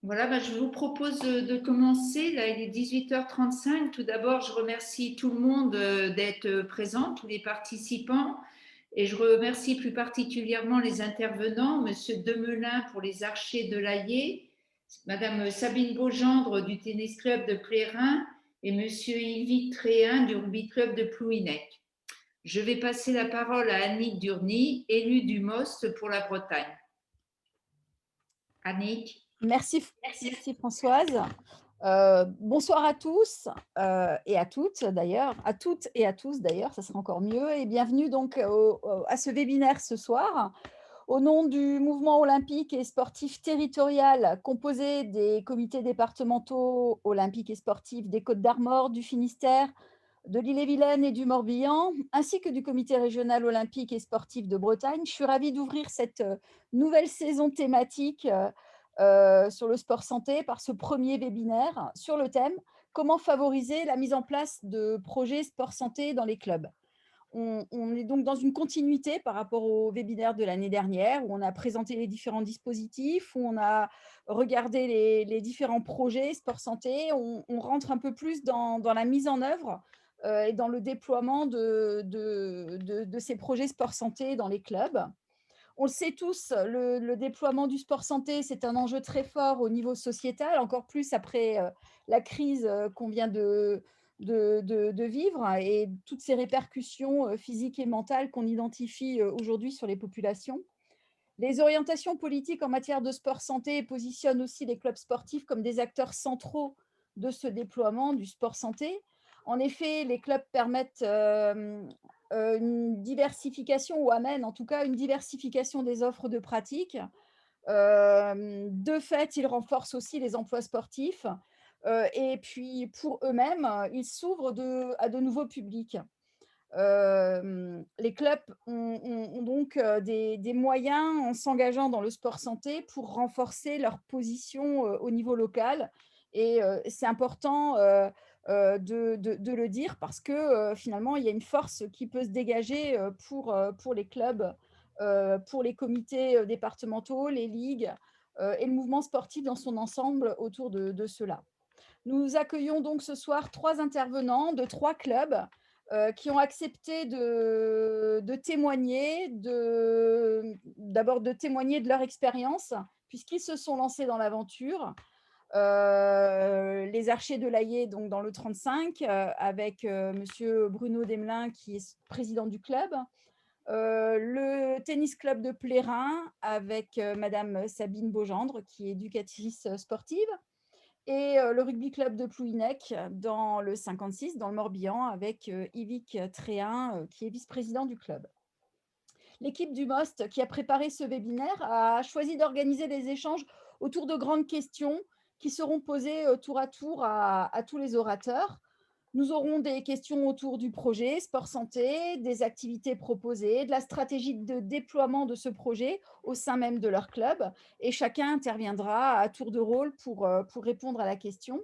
Voilà, je vous propose de commencer. Là, il est 18h35. Tout d'abord, je remercie tout le monde d'être présent, tous les participants. Et je remercie plus particulièrement les intervenants, Monsieur Demelin pour les Archers de l'Aillé, Madame Sabine Beaugendre du Tennis Club de Plérin et Monsieur Yves Tréhin du Rugby Club de Plouhinec. Je vais passer la parole à Annick Durny, élue du MOST pour la Bretagne. Annick. Merci Françoise. Bonsoir à tous et à toutes d'ailleurs, à toutes et à tous d'ailleurs, ça sera encore mieux. Et bienvenue donc à ce webinaire ce soir. Au nom du mouvement olympique et sportif territorial composé des comités départementaux olympiques et sportifs des Côtes-d'Armor, du Finistère, de l'Ille-et-Vilaine et du Morbihan, ainsi que du comité régional olympique et sportif de Bretagne, je suis ravie d'ouvrir cette nouvelle saison thématique sur le sport santé par ce premier webinaire sur le thème « Comment favoriser la mise en place de projets sport santé dans les clubs ?» On est donc dans une continuité par rapport au webinaire de l'année dernière où on a présenté les différents dispositifs, où on a regardé les différents projets sport santé. On rentre un peu plus dans la mise en œuvre et dans le déploiement de ces projets sport santé dans les clubs. On le sait tous, le déploiement du sport santé, c'est un enjeu très fort au niveau sociétal, encore plus après la crise qu'on vient de vivre et toutes ces répercussions physiques et mentales qu'on identifie aujourd'hui sur les populations. Les orientations politiques en matière de sport santé positionnent aussi les clubs sportifs comme des acteurs centraux de ce déploiement du sport santé. En effet, les clubs permettent une diversification, ou amènent en tout cas une diversification des offres de pratique. De fait, ils renforcent aussi les emplois sportifs et puis pour eux-mêmes, ils s'ouvrent à de nouveaux publics. Les clubs ont donc des moyens en s'engageant dans le sport santé pour renforcer leur position au niveau local. Et c'est important de le dire parce que finalement, il y a une force qui peut se dégager pour les clubs, pour les comités départementaux, les ligues et le mouvement sportif dans son ensemble autour de cela. Nous accueillons donc ce soir 3 intervenants de 3 clubs qui ont accepté de témoigner, d'abord de témoigner de leur expérience, puisqu'ils se sont lancés dans l'aventure. Les Archers de l'Aillé, donc dans le 35, avec monsieur Bruno Demelin, qui est président du club. Le tennis club de Plérin, avec madame Sabine Beaugendre, qui est éducatrice sportive. Et le rugby club de Plouhinec dans le 56, dans le Morbihan, avec Yvick Tréhin, qui est vice-président du club. L'équipe du MOST, qui a préparé ce webinaire, a choisi d'organiser des échanges autour de grandes questions qui seront posées tour à tour à tous les orateurs. Nous aurons des questions autour du projet Sport Santé, des activités proposées, de la stratégie de déploiement de ce projet au sein même de leur club. Et chacun interviendra à tour de rôle pour répondre à la question.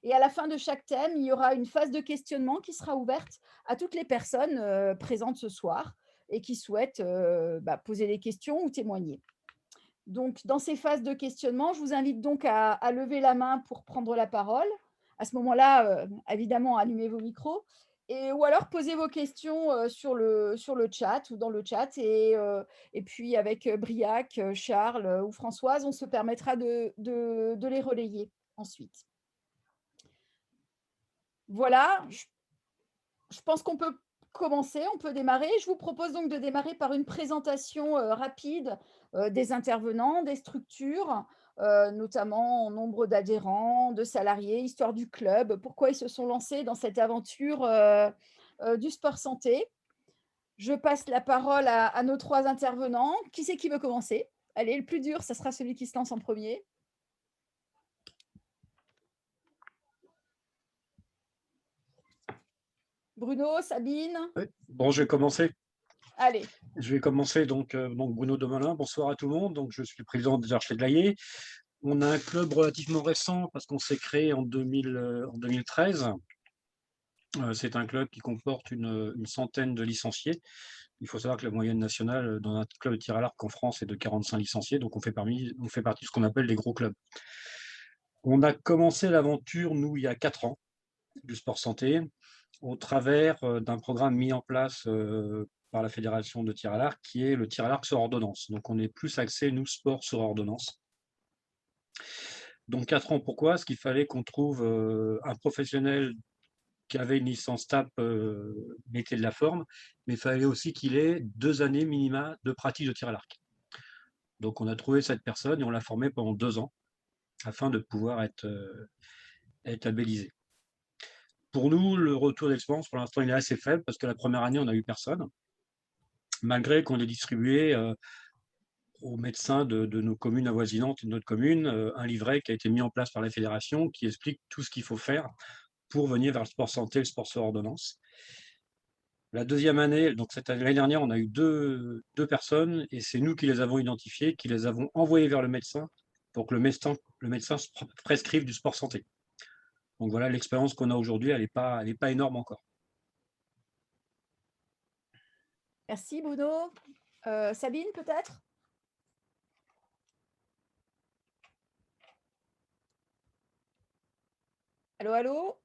Et à la fin de chaque thème, il y aura une phase de questionnement qui sera ouverte à toutes les personnes présentes ce soir et qui souhaitent poser des questions ou témoigner. Donc, dans ces phases de questionnement, je vous invite donc à lever la main pour prendre la parole. À ce moment-là, évidemment, allumez vos micros. Ou alors, posez vos questions sur le chat ou dans le chat. Et puis, avec Briac, Charles ou Françoise, on se permettra de les relayer ensuite. Voilà, je pense qu'on peut commencer, on peut démarrer. Je vous propose donc de démarrer par une présentation rapide des intervenants, des structures, notamment en nombre d'adhérents, de salariés, histoire du club, pourquoi ils se sont lancés dans cette aventure du sport santé. Je passe la parole à nos 3 intervenants. Qui c'est qui veut commencer? Allez, le plus dur, ça sera celui qui se lance en premier. Bruno, Sabine? Oui. Bon, je vais commencer. Allez. Je vais commencer donc Bruno Demelin. Bonsoir à tout le monde. Donc, je suis le président des Archers de l'Aillé. On a un club relativement récent parce qu'on s'est créé en 2013. C'est un club qui comporte une centaine de licenciés. Il faut savoir que la moyenne nationale dans un club de tir à l'arc en France est de 45 licenciés. Donc, on fait partie de ce qu'on appelle les gros clubs. On a commencé l'aventure, nous, il y a 4 ans, du sport santé, au travers d'un programme mis en place par la Fédération de tir à l'arc, qui est le tir à l'arc sur ordonnance. Donc, on est plus axé, nous, sport sur ordonnance. Donc, 4 ans, pourquoi? Parce qu'il fallait qu'on trouve un professionnel qui avait une licence TAP métier de la forme, mais il fallait aussi qu'il ait 2 années minima de pratique de tir à l'arc. Donc, on a trouvé cette personne et on l'a formé pendant 2 ans afin de pouvoir être labellisé. Pour nous, le retour d'expérience, pour l'instant, il est assez faible parce que la première année, on n'a eu personne, malgré qu'on ait distribué aux médecins de nos communes avoisinantes et de notre commune un livret qui a été mis en place par la fédération qui explique tout ce qu'il faut faire pour venir vers le sport santé, le sport sur ordonnance. La deuxième année, donc l'année dernière, on a eu deux personnes et c'est nous qui les avons identifiées, qui les avons envoyées vers le médecin pour que le médecin prescrive du sport santé. Donc voilà, l'expérience qu'on a aujourd'hui, elle n'est pas énorme encore. Merci Bruno. Sabine, peut-être? Allô, allô?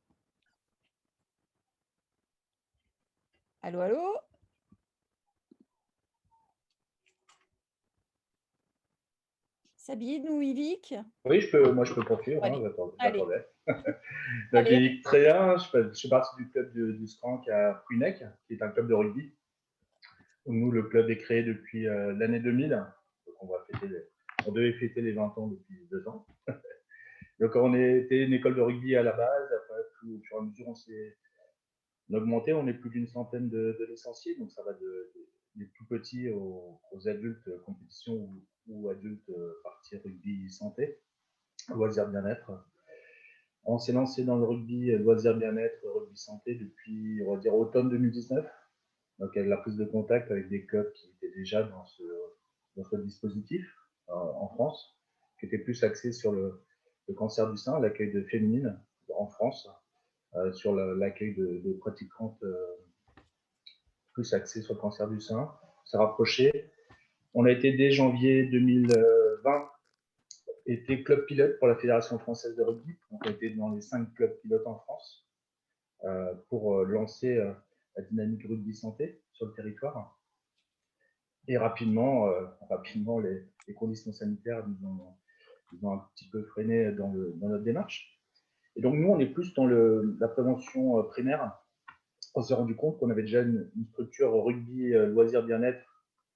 Allô, allô? Sabine ou Yvick? Oui, moi je peux poursuivre, hein, j'attendais. Donc, Allez. très bien, je suis parti du club du Skrank à Pruinec, qui est un club de rugby. Nous, le club est créé depuis l'année 2000, donc on devait fêter les 20 ans depuis 2 ans. Donc on était une école de rugby à la base, après au fur et à mesure on s'est augmenté, on est plus d'une centaine de licenciés, donc ça va des tout petits aux adultes compétition ou adultes partie rugby santé, loisirs bien-être. On s'est lancé dans le rugby loisirs bien-être, rugby santé depuis, on va dire, automne 2019. Donc, avec la prise de contact avec des clubs qui étaient déjà dans ce dispositif en France, qui était plus axé sur le cancer du sein, l'accueil de féminines en France, sur l'accueil de pratiquantes plus axées sur le cancer du sein. On s'est rapproché. On a été dès janvier 2020 était club pilote pour la Fédération française de rugby. Donc, on était dans les 5 clubs pilotes en France pour lancer la dynamique rugby santé sur le territoire. Et rapidement, les conditions sanitaires nous ont un petit peu freiné dans notre démarche. Et donc, nous, on est plus dans la prévention primaire. On s'est rendu compte qu'on avait déjà une structure rugby loisirs bien-être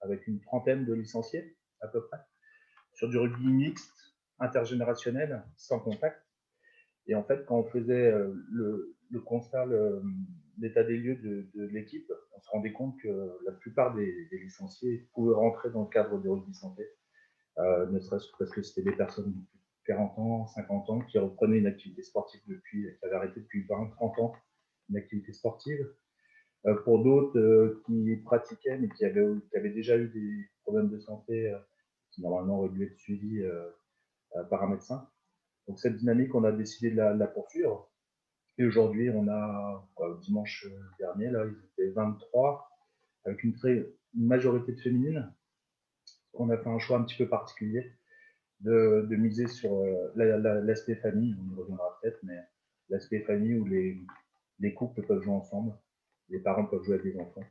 avec une trentaine de licenciés, à peu près, sur du rugby mixte, intergénérationnel, sans contact. Et en fait, quand on faisait le constat, l'état des lieux de l'équipe, on se rendait compte que la plupart des licenciés pouvaient rentrer dans le cadre du rugby santé, ne serait-ce que parce que c'était des personnes de 40 ans, 50 ans, qui reprenaient une activité sportive qui avaient arrêté depuis 20, 30 ans une activité sportive. Pour d'autres qui pratiquaient, mais qui avaient déjà eu des problèmes de santé qui normalement auraient dû être suivis par un médecin. Donc cette dynamique, on a décidé de la poursuivre. Et aujourd'hui, on a, dimanche dernier, là, ils étaient 23, avec une majorité de féminines. On a fait un choix un petit peu particulier de miser sur l'aspect famille, on y reviendra peut-être, mais l'aspect famille où les couples peuvent jouer ensemble, les parents peuvent jouer avec les enfants,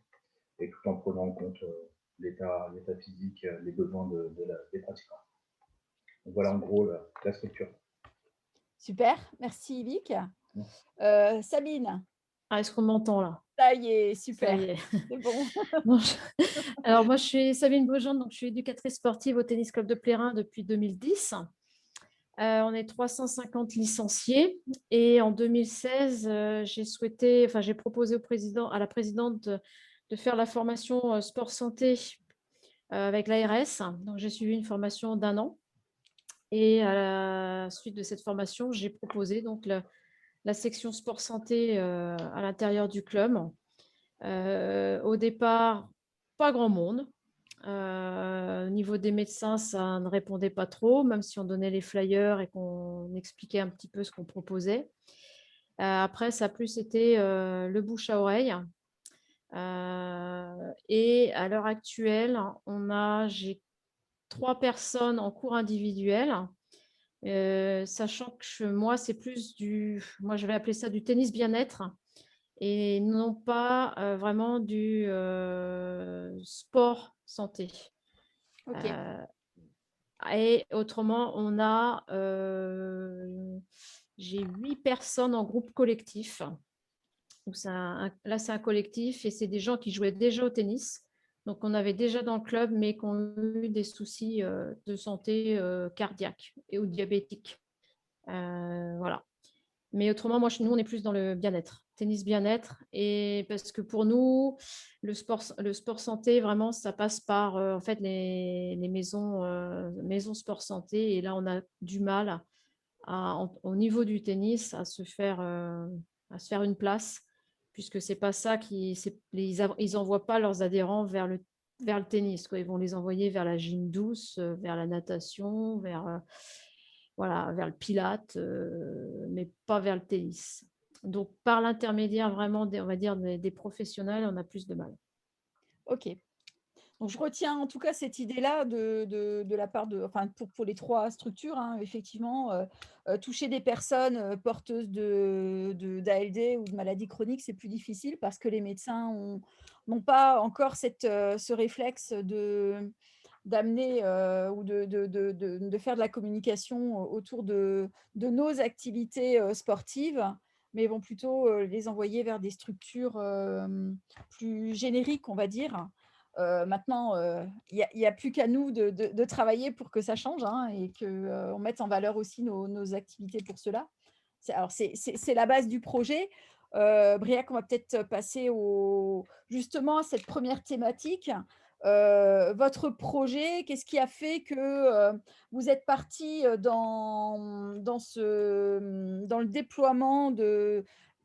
et tout en prenant en compte l'état physique, les besoins des pratiquants. Donc voilà en gros la structure. Super, merci Yvick. Sabine. Est-ce qu'on m'entend là? Ça y est, super. Ça y est. C'est bon. Alors moi, je suis Sabine Beaujean, donc je suis éducatrice sportive au Tennis Club de Plérin depuis 2010. On est 350 licenciés et en 2016, j'ai proposé à la présidente de faire la formation sport santé avec l'ARS. Donc j'ai suivi une formation d'1 an et à la suite de cette formation, j'ai proposé donc la section sport santé à l'intérieur du club. Au départ, pas grand monde. Au niveau des médecins, ça ne répondait pas trop, même si on donnait les flyers et qu'on expliquait un petit peu ce qu'on proposait. Après, ça a plus été le bouche à oreille. Et à l'heure actuelle, j'ai 3 personnes en cours individuel. sachant que moi, c'est plus moi je vais appeler ça du tennis bien-être et non pas vraiment du sport santé. Ok. Et autrement, j'ai 8 personnes en groupe collectif. Donc là, c'est un collectif et c'est des gens qui jouaient déjà au tennis. Donc, on avait déjà dans le club, mais qui ont eu des soucis de santé cardiaque et ou diabétique. Voilà. Mais autrement, nous, on est plus dans le bien-être, tennis bien-être. Et parce que pour nous, le sport santé, vraiment, ça passe par en fait, les maisons sport santé. Et là, on a du mal au niveau du tennis à se faire une place, puisque c'est pas ça ils n'envoient pas leurs adhérents vers le tennis, quoi. Ils vont les envoyer vers la gym douce, vers la natation, voilà, vers le pilate, mais pas vers le tennis. Donc, par l'intermédiaire vraiment, on va dire, des professionnels, on a plus de mal. Ok. Donc, je retiens en tout cas cette idée-là de la part enfin, pour les 3 structures, hein, effectivement, toucher des personnes porteuses d'ALD ou de maladies chroniques, c'est plus difficile parce que les médecins n'ont pas encore ce réflexe d'amener ou de faire de la communication autour de nos activités sportives, mais vont plutôt les envoyer vers des structures plus génériques, on va dire. Maintenant, il n'y a plus qu'à nous de travailler pour que ça change, hein, et qu'on mette en valeur aussi nos activités pour cela. Alors, c'est la base du projet. Briac, on va peut-être passer justement à cette première thématique. Votre projet, qu'est-ce qui a fait que vous êtes parti dans le déploiement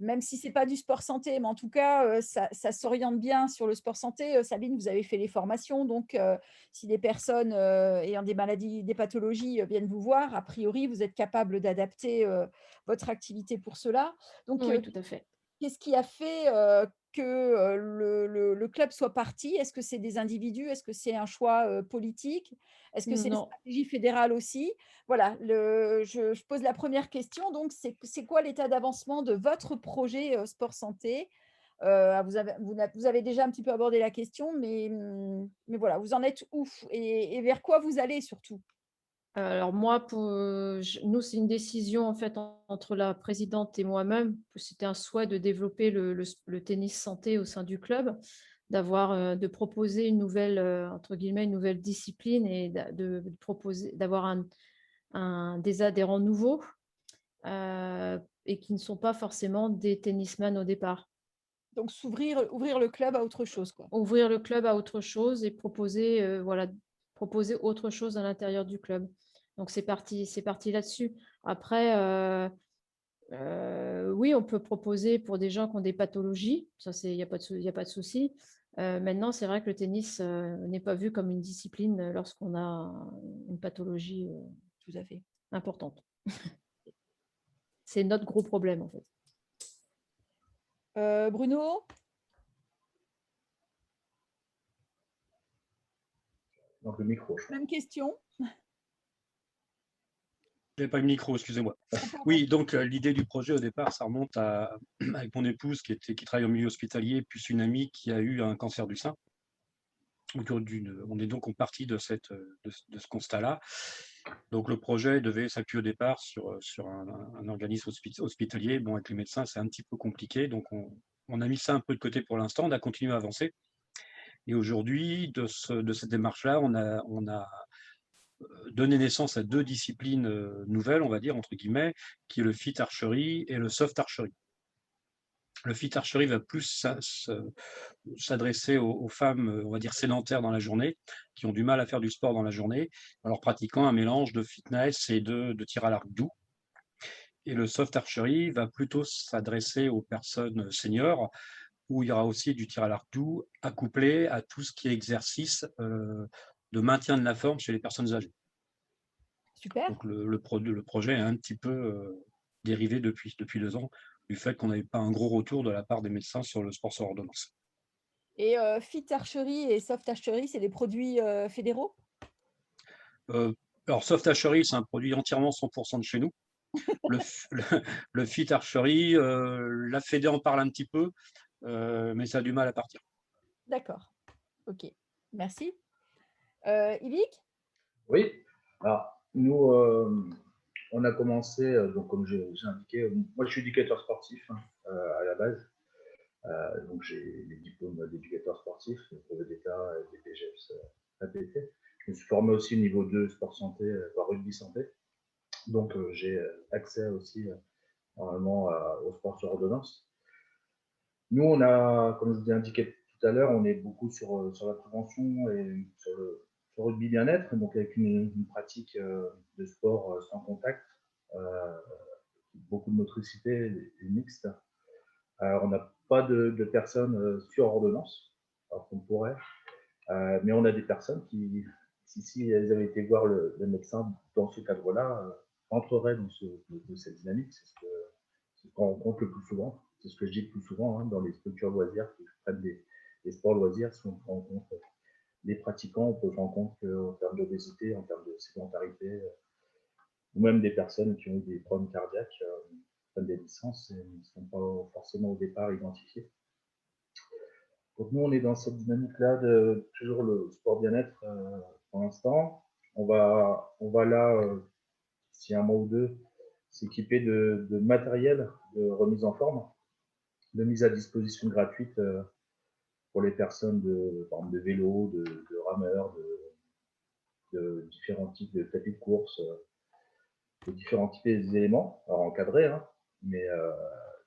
même si ce n'est pas du sport santé, mais en tout cas, ça s'oriente bien sur le sport santé. Sabine, vous avez fait les formations, donc si des personnes ayant des maladies, des pathologies viennent vous voir, a priori, vous êtes capable d'adapter votre activité pour cela. Donc, Oui, tout à fait. qu'est-ce qui a fait que le club soit parti? Est-ce que c'est des individus? Est-ce que c'est un choix politique? Est-ce que c'est une Non. stratégie fédérale aussi? Voilà, je pose la première question. Donc, c'est quoi l'état d'avancement de votre projet sport santé? Vous avez déjà un petit peu abordé la question, mais voilà, vous en êtes où et vers quoi vous allez surtout? Alors moi, nous, c'est une décision en fait entre la présidente et moi-même. C'était un souhait de développer le tennis santé au sein du club, de proposer une nouvelle, entre guillemets, une nouvelle discipline et de proposer, d'avoir des adhérents nouveaux et qui ne sont pas forcément des tennisman au départ. Donc, ouvrir le club à autre chose, quoi. Ouvrir le club à autre chose et proposer autre chose à l'intérieur du club. Donc c'est parti là-dessus. Après, oui, on peut proposer pour des gens qui ont des pathologies, ça il n'y a pas de souci. Maintenant, c'est vrai que le tennis n'est pas vu comme une discipline lorsqu'on a une pathologie Tout à fait. importante. C'est notre gros problème en fait. Bruno? Donc le micro, je crois. Même question. Je n'avais pas eu le micro, excusez-moi. Oui, donc l'idée du projet au départ, ça remonte avec mon épouse qui travaille au milieu hospitalier, puis une amie qui a eu un cancer du sein. On est donc parti de ce constat-là. Donc le projet devait s'appuyer au départ sur un organisme hospitalier. Bon, avec les médecins, c'est un petit peu compliqué, donc on a mis ça un peu de côté pour l'instant, on a continué à avancer. Et aujourd'hui, de cette démarche-là, on a donné naissance à 2 disciplines nouvelles, on va dire, entre guillemets, qui est le fit archery et le soft archery. Le fit archery va plus s'adresser aux femmes, on va dire, sédentaires dans la journée, qui ont du mal à faire du sport dans la journée, alors pratiquant un mélange de fitness et de tir à l'arc doux. Et le soft archery va plutôt s'adresser aux personnes seniors, où il y aura aussi du tir à l'arc doux, accouplé à tout ce qui est exercice de maintien de la forme chez les personnes âgées. Super. Donc le projet est un petit peu dérivé depuis 2 ans du fait qu'on n'avait pas un gros retour de la part des médecins sur le sport sur ordonnance. Et Fit Archery et Soft Archery, c'est des produits fédéraux? Alors, Soft Archery, c'est un produit entièrement 100% de chez nous. Le Fit Archery, la Fédé en parle un petit peu, mais ça a du mal à partir. D'accord. Ok. Merci. Yvick? Oui, alors nous, on a commencé, donc comme j'ai indiqué, moi je suis éducateur sportif à la base. Donc j'ai les diplômes d'éducateur sportif, le brevet d'État, DPGEPS, APT. Je me suis formé aussi au niveau 2 sport santé, par rugby santé. Donc j'ai accès aussi normalement au sport sur ordonnance. Nous, on a, comme je vous ai indiqué tout à l'heure, on est beaucoup sur la prévention et sur le rugby bien-être, donc avec une pratique de sport sans contact, beaucoup de motricité et mixte. On n'a pas de personnes sur ordonnance, alors qu'on pourrait, mais on a des personnes qui, si elles avaient été voir le médecin dans ce cadre-là, entreraient dans cette dynamique. C'est ce qu'on rencontre le plus souvent. C'est ce que je dis le plus souvent dans les structures loisirs qui prennent des sports loisirs. Si on rencontre les pratiquants, on peut se rendre compte qu'en termes d'obésité, en termes de sédentarité, ou même des personnes qui ont eu des problèmes cardiaques, prennent des licences et ne sont pas forcément au départ identifiés. Donc nous, on est dans cette dynamique-là de toujours le sport bien-être pour l'instant. On va là, d'ici un mois ou deux, s'équiper de matériel de remise en forme, de mise à disposition gratuite pour les personnes par exemple, de vélo, de rameurs, de différents types de tapis de course, de différents types d'éléments, alors encadrés, mais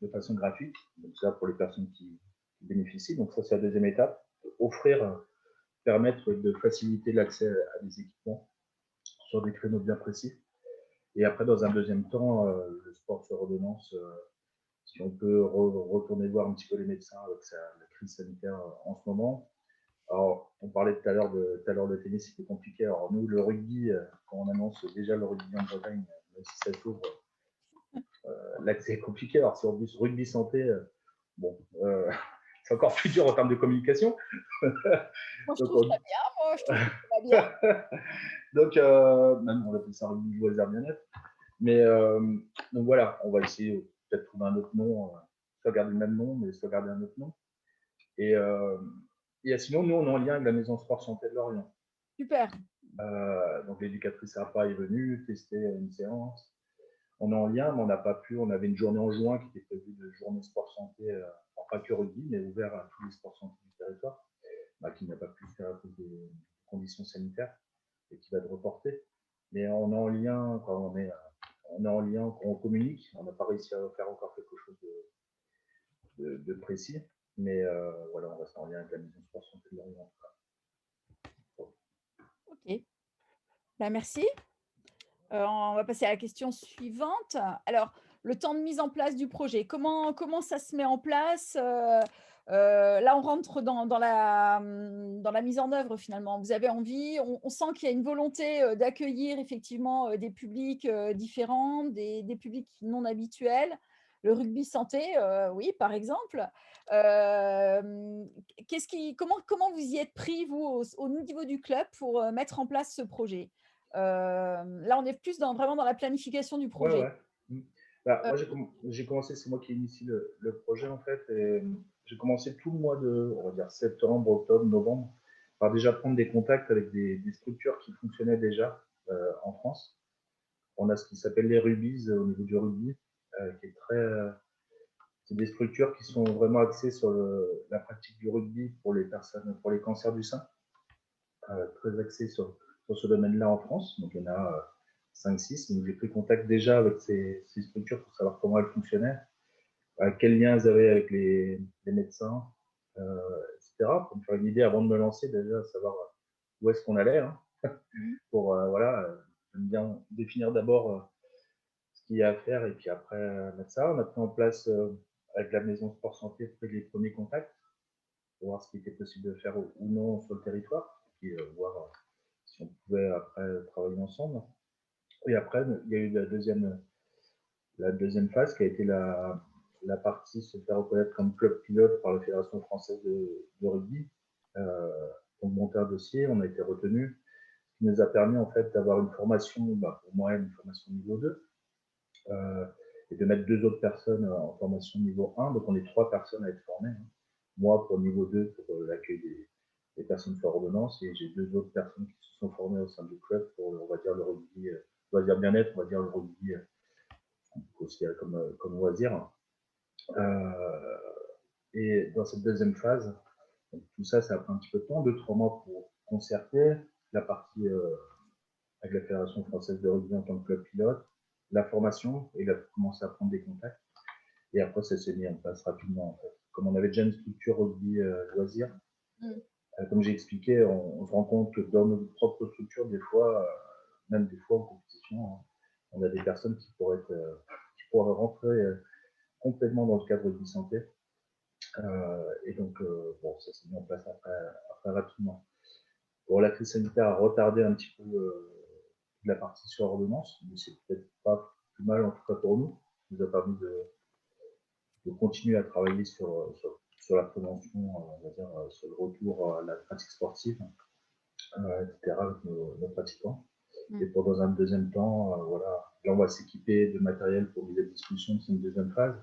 de façon gratuite. Donc ça, pour les personnes qui bénéficient. Donc ça, c'est la deuxième étape. Permettre de faciliter l'accès à des équipements sur des créneaux bien précis. Et après, dans un deuxième temps, le sport sur ordonnance, si on peut retourner voir un petit peu les médecins avec la crise sanitaire en ce moment. Alors, on parlait tout à l'heure le tennis, c'était compliqué. Alors nous, le rugby, quand on annonce déjà le rugby en Bretagne, même si ça s'ouvre, l'accès est compliqué. Alors si on dit rugby santé, bon, c'est encore plus dur en termes de communication. Moi, je trouve ça bien. Moi, je trouve ça bien. Donc, même on appelle ça rugby loisir bien-être. Mais donc voilà, on va essayer peut-être trouver un autre nom, soit garder le même nom, mais soit garder un autre nom. Et sinon, nous, on est en lien avec la Maison Sport Santé de Lorient. Super. Donc l'éducatrice APA est venue tester une séance. On est en lien, mais on n'a pas pu. On avait une journée en juin qui était prévue de journée sport santé, pas que rugby, mais ouvert à tous les sports santé du territoire, qui n'a pas pu se faire à cause des conditions sanitaires et qui va être reporté. Mais on est en lien, quand on est en lien, on communique. On n'a pas réussi à faire encore quelque chose de précis, mais voilà, on reste en lien avec la Maison Sport Santé de Lorient. Ok. Merci. On va passer à la question suivante. Alors, le temps de mise en place du projet, comment ça se met en place? Là, on rentre dans la mise en œuvre finalement. Vous avez envie, on sent qu'il y a une volonté d'accueillir effectivement des publics différents, des publics non habituels. Le rugby santé, oui, par exemple. Comment vous y êtes pris, vous, au niveau du club, pour mettre en place ce projet? Là, on est plus vraiment dans la planification du projet. Ouais. Moi, j'ai commencé, c'est moi qui ai initié le projet en fait. Et j'ai commencé tout le mois de, on va dire, septembre, octobre, novembre, par déjà prendre des contacts avec des structures qui fonctionnaient déjà en France. On a ce qui s'appelle les Rubies au niveau du rugby, qui est c'est des structures qui sont vraiment axées sur la pratique du rugby pour les personnes, pour les cancers du sein, très axées sur ce domaine-là en France. Donc, il y en a 5-6. Donc, j'ai pris contact déjà avec ces structures pour savoir comment elles fonctionnaient, quels liens elles avaient avec les médecins, etc. Pour me faire une idée avant de me lancer, déjà, savoir où est-ce qu'on allait. Pour, j'aime bien définir d'abord ce qu'il y a à faire et puis après mettre ça. On a pris en place avec la Maison Sport Santé les premiers contacts pour voir ce qui était possible de faire ou non sur le territoire, et puis voir si on pouvait après travailler ensemble. Et après, il y a eu la deuxième phase qui a été la partie se faire reconnaître comme club pilote par la Fédération française de rugby. On montait un dossier, on a été retenu, ce qui nous a permis en fait d'avoir une formation, pour moi, une formation niveau 2, et de mettre 2 autres personnes en formation niveau 1. Donc, on est 3 personnes à être formées, hein. Moi, pour niveau 2, pour l'accueil des personnes sur ordonnance, et j'ai 2 autres personnes qui se sont formées au sein du club pour, on va dire, le rugby, on va dire bien-être, on va dire le rugby considéré comme loisir. Et dans cette deuxième phase, donc tout ça, ça a pris un petit peu de temps, 2-3 mois pour concerter la partie avec la Fédération française de rugby en tant que club pilote, la formation, et il a commencé à prendre des contacts. Et après, ça s'est mis en place rapidement. En fait. Comme on avait déjà une structure rugby loisir, comme j'ai expliqué, on se rend compte que dans notre propre structure, des fois, même des fois en compétition, hein, on a des personnes qui pourraient rentrer complètement dans le cadre de santé. Et donc, bon, ça s'est mis en place après rapidement. Bon, la crise sanitaire a retardé un petit peu la partie sur ordonnance, mais c'est peut-être pas plus mal, en tout cas pour nous. Ça nous a permis de continuer à travailler sur la prévention, on va dire, sur le retour à la pratique sportive, etc., avec nos pratiquants. Et pour dans un deuxième temps, voilà, là on va s'équiper de matériel pour mise à disposition, c'est une deuxième phase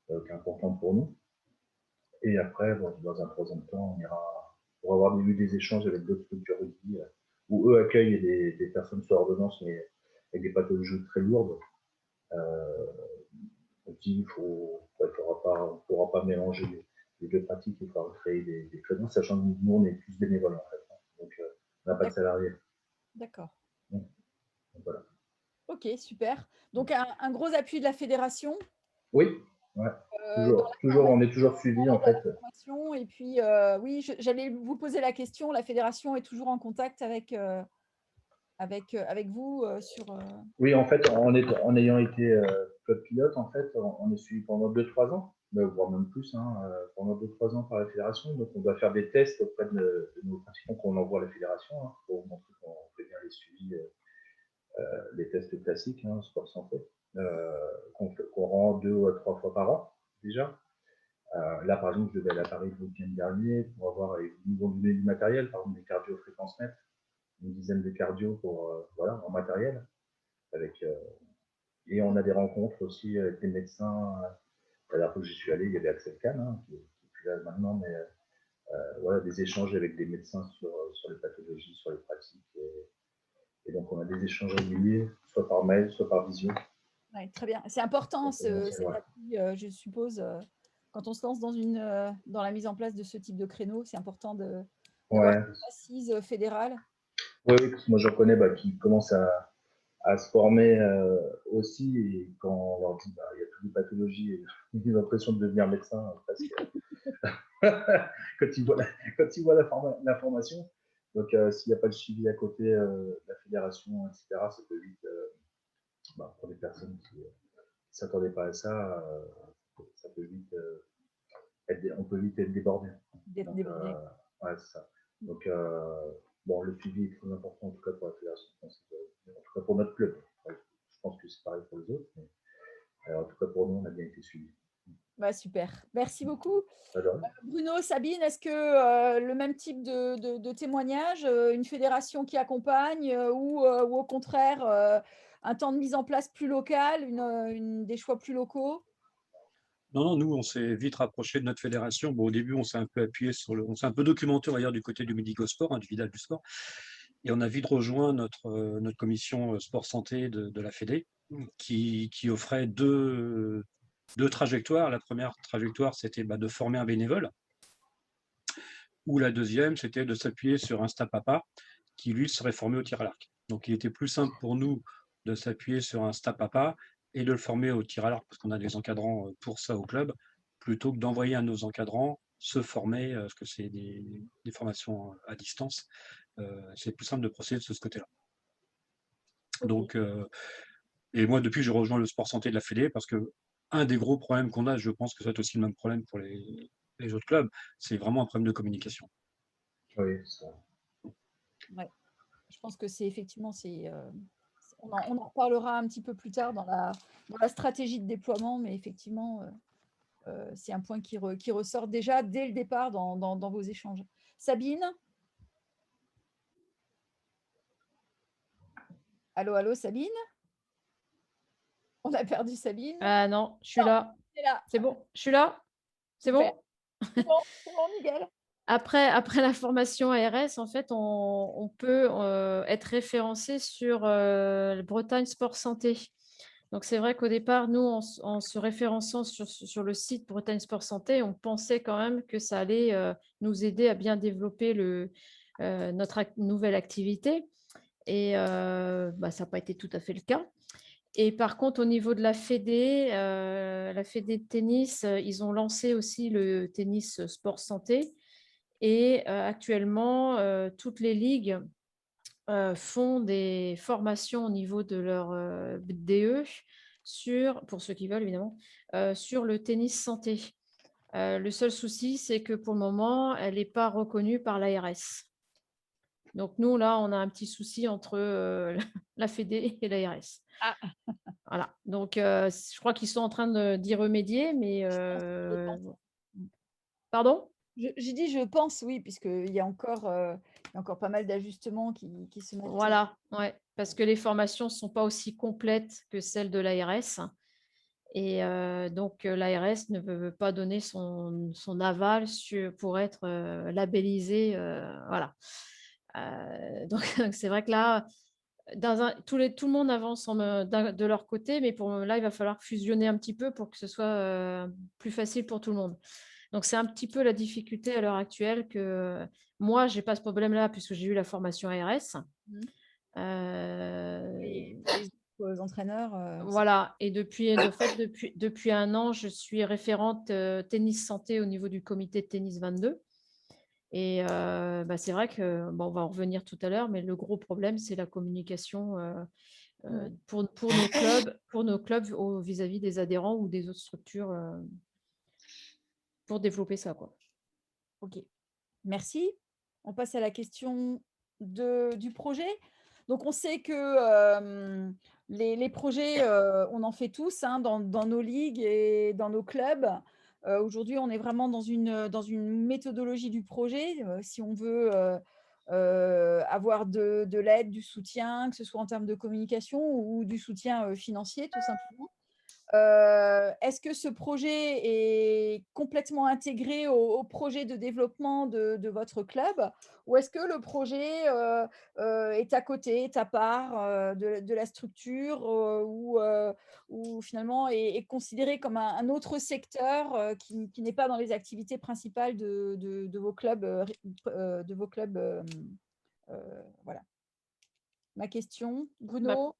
qui est importante pour nous. Et après, bon, dans un troisième temps, on ira pour avoir eu des échanges avec d'autres structures rugby où eux accueillent des personnes sur ordonnance, mais avec des pathologies très lourdes. On dit on ne pourra pas mélanger les deux pratiques, il faudra créer des créneaux, sachant que nous, on est plus bénévoles en fait. Donc, on n'a pas de salariés. D'accord. Donc, voilà. Ok, super. Donc, un gros appui de la fédération. Oui, ouais. Toujours, on est toujours suivi en fait. Et puis, oui, j'allais vous poser la question. La fédération est toujours en contact avec vous sur. Oui, en fait, en ayant été club pilote, en fait, on est suivi pendant 2-3 ans, voire même plus, hein, pendant 2-3 ans par la fédération. Donc, on doit faire des tests auprès de nos pratiquants qu'on envoie à la fédération, hein, pour montrer qu'on fait bien les suivis, les tests classiques, hein, sport santé, qu'on rend 2 à 3 fois par an déjà. Là, par exemple, je devais aller à Paris le week-end dernier pour avoir, ils nous ont donné du matériel, par exemple des cardio-fréquences mètres, une dizaine de cardio en matériel. Et on a des rencontres aussi avec des médecins. La dernière fois que j'y suis allé, il y avait Axel Kahn, hein, qui est plus là maintenant, mais voilà, des échanges avec des médecins sur les pathologies, sur les pratiques. Et donc, on a des échanges réguliers, soit par mail, soit par visio. Ouais, très bien. C'est important, cet appui, je suppose, quand on se lance dans la mise en place de ce type de créneau, c'est important d'avoir une assise fédérale. Oui, parce que moi, j'en connais qui commencent à se former aussi, et quand on leur dit il y a toutes les pathologies, et ils ont l'impression de devenir médecin quand ils voient la formation. Donc, s'il n'y a pas le suivi à côté de la fédération, etc., ça peut vite, pour des personnes qui ne s'attendaient pas à ça, ça peut vite on peut vite être débordé. Ouais, c'est ça. Donc, le suivi est très important, en tout cas pour la fédération, en tout cas pour notre club. Je pense que c'est pareil pour les autres, mais en tout cas pour nous, on a bien été suivis. Super, merci beaucoup. Alors, Bruno, Sabine, est-ce que le même type de témoignage, une fédération qui accompagne ou au contraire un temps de mise en place plus local, des choix plus locaux? Non, nous, on s'est vite rapproché de notre fédération. Bon, au début, on s'est un peu appuyé on s'est un peu documenté, on va dire, du côté du médico-sport, du village du sport. Et on a vite rejoint notre commission sport-santé de la Fédé, qui offrait deux trajectoires. La première trajectoire, c'était de former un bénévole, ou la deuxième, c'était de s'appuyer sur un STAPAPA, qui, lui, serait formé au tir à l'arc. Donc, il était plus simple pour nous de s'appuyer sur un STAPAPA et de le former au tir à l'arc, parce qu'on a des encadrants pour ça au club, plutôt que d'envoyer un de nos encadrants se former, parce que c'est des formations à distance. C'est plus simple de procéder de ce côté-là. Donc, et moi, depuis, je rejoins le sport santé de la Fédé, parce que un des gros problèmes qu'on a, je pense que c'est aussi le même problème pour les autres clubs, c'est vraiment un problème de communication. Oui, c'est ça. Ouais. Je pense que c'est effectivement, on en reparlera un petit peu plus tard dans la stratégie de déploiement, mais effectivement, c'est un point qui ressort déjà dès le départ dans vos échanges. Sabine? Allô, allô, Sabine? On a perdu Sabine. Ah non, je suis Non, là. elle est là. C'est bon, je suis là. C'est Super. bon? C'est bon, nickel. Après la formation ARS, en fait, on peut être référencé sur le Bretagne Sport Santé. Donc, c'est vrai qu'au départ, nous, en se référençant sur le site Bretagne Sport Santé, on pensait quand même que ça allait nous aider à bien développer notre nouvelle activité. Et ça n'a pas été tout à fait le cas. Et par contre, au niveau de la Fédé de tennis, ils ont lancé aussi le tennis sport santé. Et actuellement, toutes les ligues font des formations au niveau de leur DE pour ceux qui veulent évidemment, sur le tennis santé. Le seul souci, c'est que pour le moment, elle n'est pas reconnue par l'ARS. Donc nous, là, on a un petit souci entre la Fédé et l'ARS. Ah. Voilà. Donc, je crois qu'ils sont en train d'y remédier, mais pardon? J'ai dit je pense, oui, puisqu'il y a encore pas mal d'ajustements qui se mettent. Voilà, ouais, parce que les formations ne sont pas aussi complètes que celles de l'ARS. Et donc, l'ARS ne veut pas donner son aval pour être labellisé. Voilà. Donc, c'est vrai que là, tout le monde avance de leur côté, mais là, il va falloir fusionner un petit peu pour que ce soit plus facile pour tout le monde. Donc, c'est un petit peu la difficulté à l'heure actuelle que moi, je n'ai pas ce problème-là puisque j'ai eu la formation ARS. Mhm. Euh, Les autres entraîneurs. voilà, et depuis un an, je suis référente tennis santé au niveau du comité de tennis 22. Et c'est vrai que, on va en revenir tout à l'heure, mais le gros problème, c'est la communication pour nos clubs vis-à-vis des adhérents ou des autres structures pour développer ça, quoi. Ok, merci. On passe à la question du projet. Donc, on sait que les projets, on en fait tous dans nos ligues et dans nos clubs. Aujourd'hui, on est vraiment dans une méthodologie du projet. Si on veut avoir de l'aide, du soutien, que ce soit en termes de communication ou du soutien financier, tout simplement. Est-ce que ce projet est complètement intégré au projet de développement de votre club ou est-ce que le projet est à côté, est à part de la structure ou finalement est considéré comme un autre secteur qui n'est pas dans les activités principales de vos clubs, voilà. Ma question, Bruno,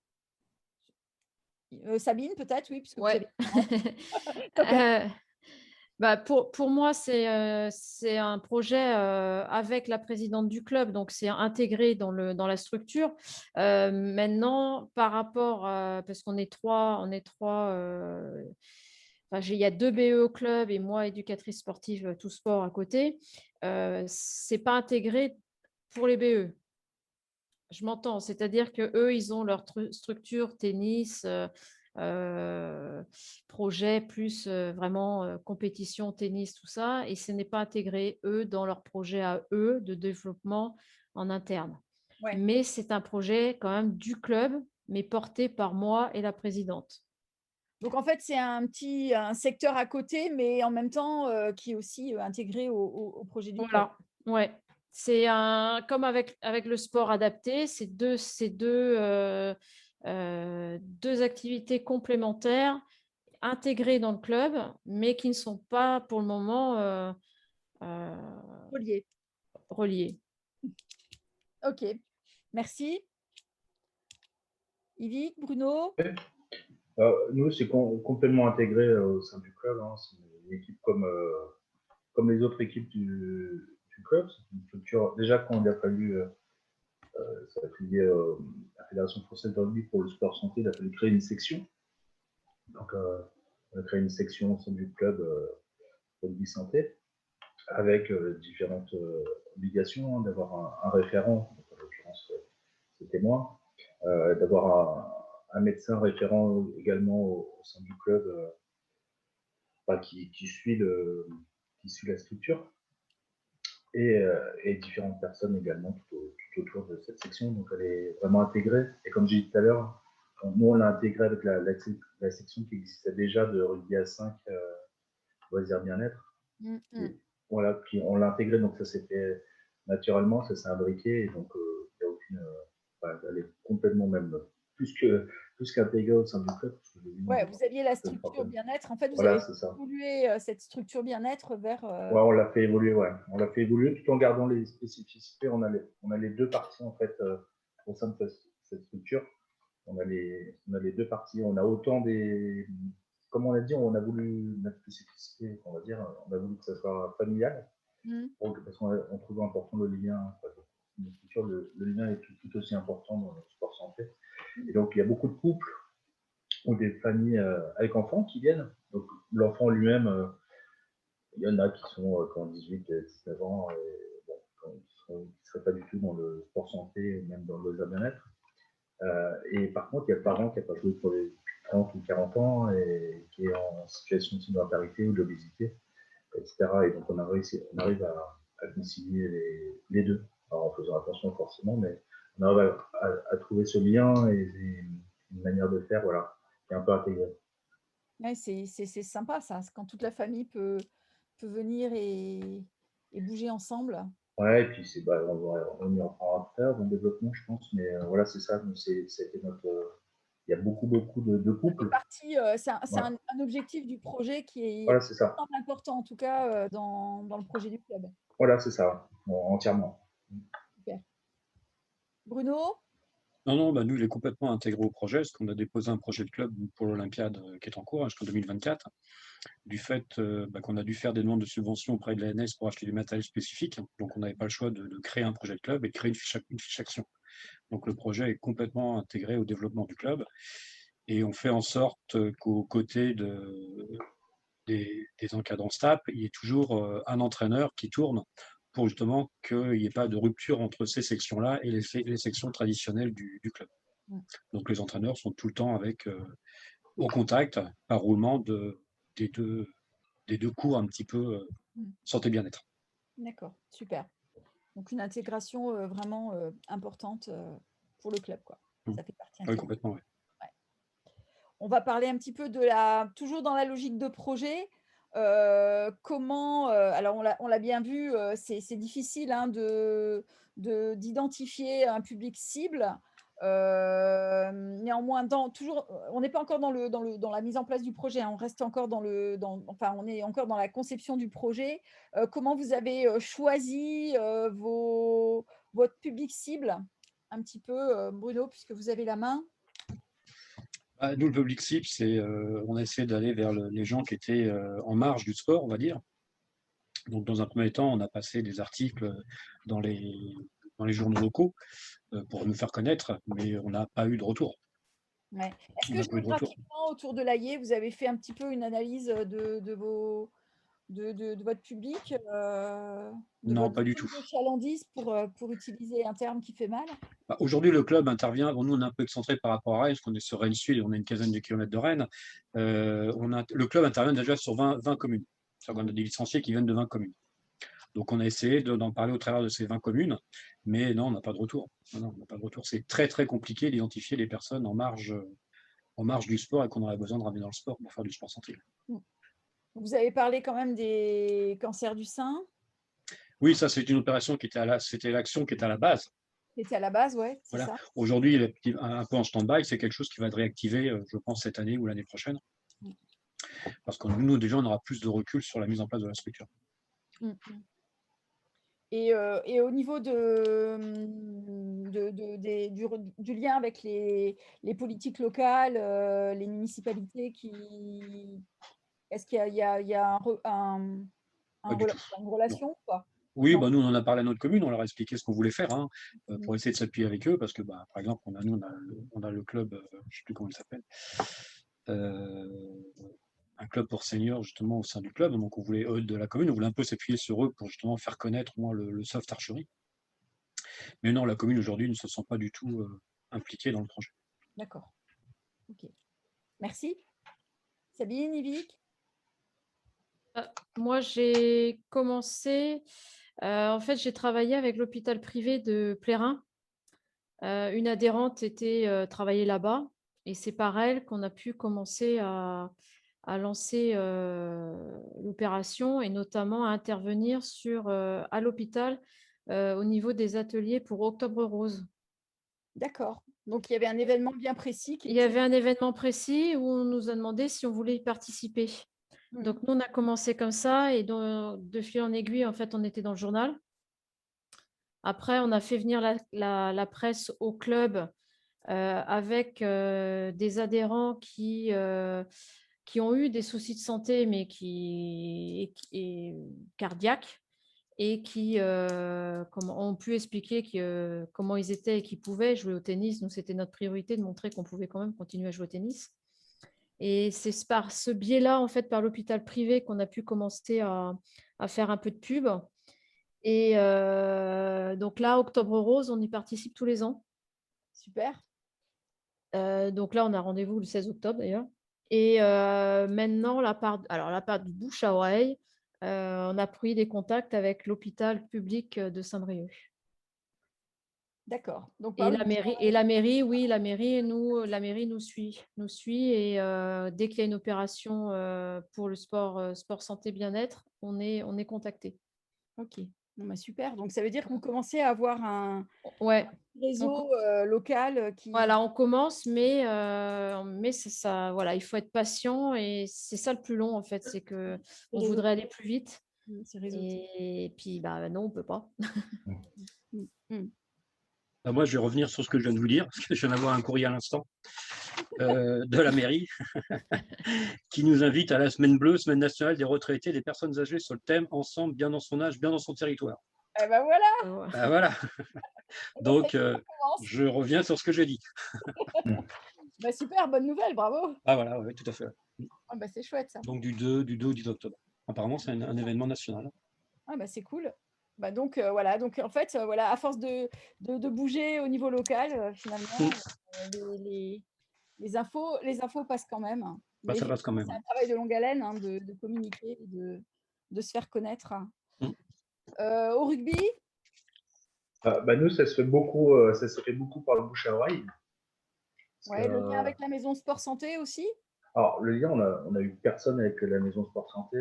Sabine peut-être, oui, puisque vous Ouais. avez... Pour moi, c'est un projet avec la présidente du club, donc c'est intégré dans la structure. Maintenant, par rapport, parce qu'on est trois, il y a 2 BE au club et moi, éducatrice sportive, tout sport à côté. C'est pas intégré pour les BE. Je m'entends, c'est-à-dire que eux, ils ont leur structure tennis, projet plus vraiment compétition, tennis, tout ça, et ce n'est pas intégré, eux, dans leur projet à eux de développement en interne. Ouais. Mais c'est un projet quand même du club, mais porté par moi et la présidente. Donc, en fait, c'est un secteur à côté, mais en même temps qui est aussi intégré au projet du club. Voilà, ouais. C'est comme avec le sport adapté, c'est deux activités complémentaires intégrées dans le club, mais qui ne sont pas pour le moment Relié. reliées. Ok, merci. Yvick, Bruno? Nous, c'est complètement intégré au sein du club. C'est une équipe comme les autres équipes du club. C'est une structure. Déjà, quand il a fallu, ça a affilié la Fédération française de rugby pour le sport santé, il a fallu créer une section. Donc, on a créé une section au sein du club rugby santé avec différentes obligations d'avoir un référent, donc, en l'occurrence, c'était moi, d'avoir un médecin référent également au sein du club qui suit la structure et différentes personnes également tout autour de cette section, donc elle est vraiment intégrée. Et comme j'ai dit tout à l'heure, nous, on l'a intégrée avec la section qui existait déjà de rugby à 5, loisirs bien-être. Voilà, puis on l'a intégrée, donc ça s'est fait naturellement, ça s'est imbriqué, et donc il n'y a aucune. Elle est complètement même plus qu'intégrée au sein du club. Ouais, vous aviez la structure bien-être. En fait, vous voilà, avez évolué cette structure bien-être vers. Ouais, on l'a fait évoluer, ouais. On l'a fait évoluer tout en gardant les spécificités. On a les deux parties en fait au sein de cette structure. On a les deux parties. On a autant des, comme on l'a dit, on a voulu notre spécificité, on va dire, on a voulu que ça soit familial, parce qu'on trouve important le lien. Une structure, le lien est tout aussi important dans le sport santé. Et donc il y a beaucoup de couples ou des familles avec enfants qui viennent. Donc l'enfant lui-même. Il y en a qui sont 18, 19 ans, et bon, qui ne seraient pas du tout dans le sport santé, même dans le bien-être. Et par contre, il y a le parent qui n'a pas joué pour les 30 ou 40 ans et qui est en situation de sédentarité ou d'obésité, etc. Et donc, on arrive à concilier les deux. Alors, en faisant attention forcément, mais on arrive à trouver ce lien et une manière de faire, voilà, qui est un peu intégrée. Ouais, c'est sympa ça, quand toute la famille peut venir et bouger ensemble. Ouais, et puis on y reprendra plus tard dans le développement, je pense, mais voilà, c'est ça. C'était notre. Il y a beaucoup de couples. C'est un objectif du projet qui est voilà, c'est ça. important, en tout cas, dans le projet du club. Voilà, c'est ça, entièrement. Super. Bruno? Non, nous, il est complètement intégré au projet, parce qu'on a déposé un projet de club pour l'Olympiade qui est en cours jusqu'en 2024. Du fait qu'on a dû faire des demandes de subventions auprès de l'ANS pour acheter du matériel spécifique. Donc, on n'avait pas le choix de créer un projet de club et de créer une fiche action. Donc, le projet est complètement intégré au développement du club. Et on fait en sorte qu'aux côtés des encadrants STAP, il y ait toujours un entraîneur qui tourne pour justement qu'il n'y ait pas de rupture entre ces sections-là et les sections traditionnelles du club. Donc, les entraîneurs sont tout le temps au contact, par roulement des deux cours un petit peu santé bien-être. D'accord, super. Donc une intégration vraiment importante pour le club, quoi. Ça fait partie. Oui, complètement, oui. Ouais. On va parler un petit peu toujours dans la logique de projet. Comment, alors on l'a bien vu, c'est difficile hein, d'identifier un public cible. Néanmoins, on n'est pas encore dans la mise en place du projet, hein, on reste encore on est encore dans la conception du projet. Comment vous avez choisi votre public cible? Un petit peu, Bruno, puisque vous avez la main. Nous, le public cible, on a essayé d'aller vers les gens qui étaient en marge du sport, on va dire. Donc, dans un premier temps, on a passé des articles dans les journaux locaux pour nous faire connaître, mais on n'a pas eu de retour. Ouais. Est-ce que géographiquement, autour de l'Allier, vous avez fait un petit peu une analyse de votre public, Non, pas du tout. de chalandise, pour utiliser un terme qui fait mal? Aujourd'hui, le club intervient. Bon, nous, on est un peu excentré par rapport à Rennes, parce qu'on est sur Rennes Sud et on a une quinzaine de kilomètres de Rennes. Le club intervient déjà sur 20 communes. C'est-à-dire qu'on a des licenciés qui viennent de 20 communes. Donc, on a essayé d'en parler au travers de ces 20 communes, mais non, on n'a pas de retour. Non, on n'a pas de retour. C'est très, très compliqué d'identifier les personnes en marge du sport et qu'on aurait besoin de ramener dans le sport pour faire du sport santé. Vous avez parlé quand même des cancers du sein. Oui, ça, c'est une opération c'était l'action qui était à la base. C'était à la base, ouais, c'est Voilà. ça. Aujourd'hui, il est un peu en stand-by. C'est quelque chose qui va être réactivé, je pense, cette année ou l'année prochaine. Parce que nous, déjà, on aura plus de recul sur la mise en place de la structure. Et au niveau du lien avec les politiques locales, les municipalités, est-ce qu'il y a une relation, quoi? Oui, nous, on en a parlé à notre commune, on leur a expliqué ce qu'on voulait faire pour essayer de s'appuyer avec eux, parce que, par exemple, on a le club, je ne sais plus comment il s'appelle, un club pour seniors, justement, au sein du club. Donc, de la commune, on voulait un peu s'appuyer sur eux pour justement faire connaître moins le soft archery. Mais non, la commune, aujourd'hui, ne se sent pas du tout impliquée dans le projet. D'accord. Ok. Merci. Sabine, Yvick? Moi, j'ai commencé, en fait, j'ai travaillé avec l'hôpital privé de Plérin Une adhérente travaillait là-bas et c'est par elle qu'on a pu commencer à lancer l'opération et notamment à intervenir à l'hôpital au niveau des ateliers pour Octobre Rose. D'accord. Donc, il y avait un événement bien précis qui Il y avait un événement précis où on nous a demandé si on voulait y participer. Mmh. Donc, nous, on a commencé comme ça et de fil en aiguille, en fait, on était dans le journal. Après, on a fait venir la presse au club avec des adhérents qui ont eu des soucis de santé, mais cardiaques, et qui ont pu expliquer comment ils étaient et qu'ils pouvaient jouer au tennis. Nous, c'était notre priorité de montrer qu'on pouvait quand même continuer à jouer au tennis. Et c'est par ce biais-là, en fait, par l'hôpital privé, qu'on a pu commencer à faire un peu de pub. Et donc là, Octobre Rose, on y participe tous les ans. Super. Donc là, on a rendez-vous le 16 octobre d'ailleurs. Et maintenant, la part du bouche à oreille, on a pris des contacts avec l'hôpital public de Saint-Brieuc. D'accord. Donc, Et la mairie, oui, la mairie nous suit et dès qu'il y a une opération pour le sport santé bien-être, on est contacté. OK. Bon, bah, super. Donc, ça veut dire que vous commencez à avoir un Ouais. réseau local qui… Voilà, on commence, mais c'est ça, voilà, il faut être patient et c'est ça le plus long en fait, c'est que on réseau. voudrait aller plus vite C'est réseauté. et puis bah non, on peut pas. Mmh. Mmh. Bah, moi, je vais revenir sur ce que je viens de vous dire, parce que je viens d'avoir un courrier à l'instant de la mairie qui nous invite à la semaine bleue, semaine nationale des retraités, des personnes âgées, sur le thème Ensemble, bien dans son âge, bien dans son territoire. Eh ben voilà. Bah, voilà. Donc, Commence. je reviens sur ce que j'ai dit. Bah, super, bonne nouvelle, bravo. Ah voilà, oui, tout à fait. Ah, bah, c'est chouette ça. Donc du 2 au 10 octobre. Apparemment, c'est un événement national. Ah, bah, c'est cool. Bah, donc voilà, donc en fait, voilà, à force de bouger au niveau local, finalement, les infos passent quand même. Bah, Mais ça passe quand même. c'est un travail de longue haleine, hein, de communiquer, et de se faire connaître. Au rugby, Bah, nous, ça se fait beaucoup par le bouche à oreille. ouais, le lien avec la maison sport santé aussi. Alors, le lien, on a eu personne avec la maison sport santé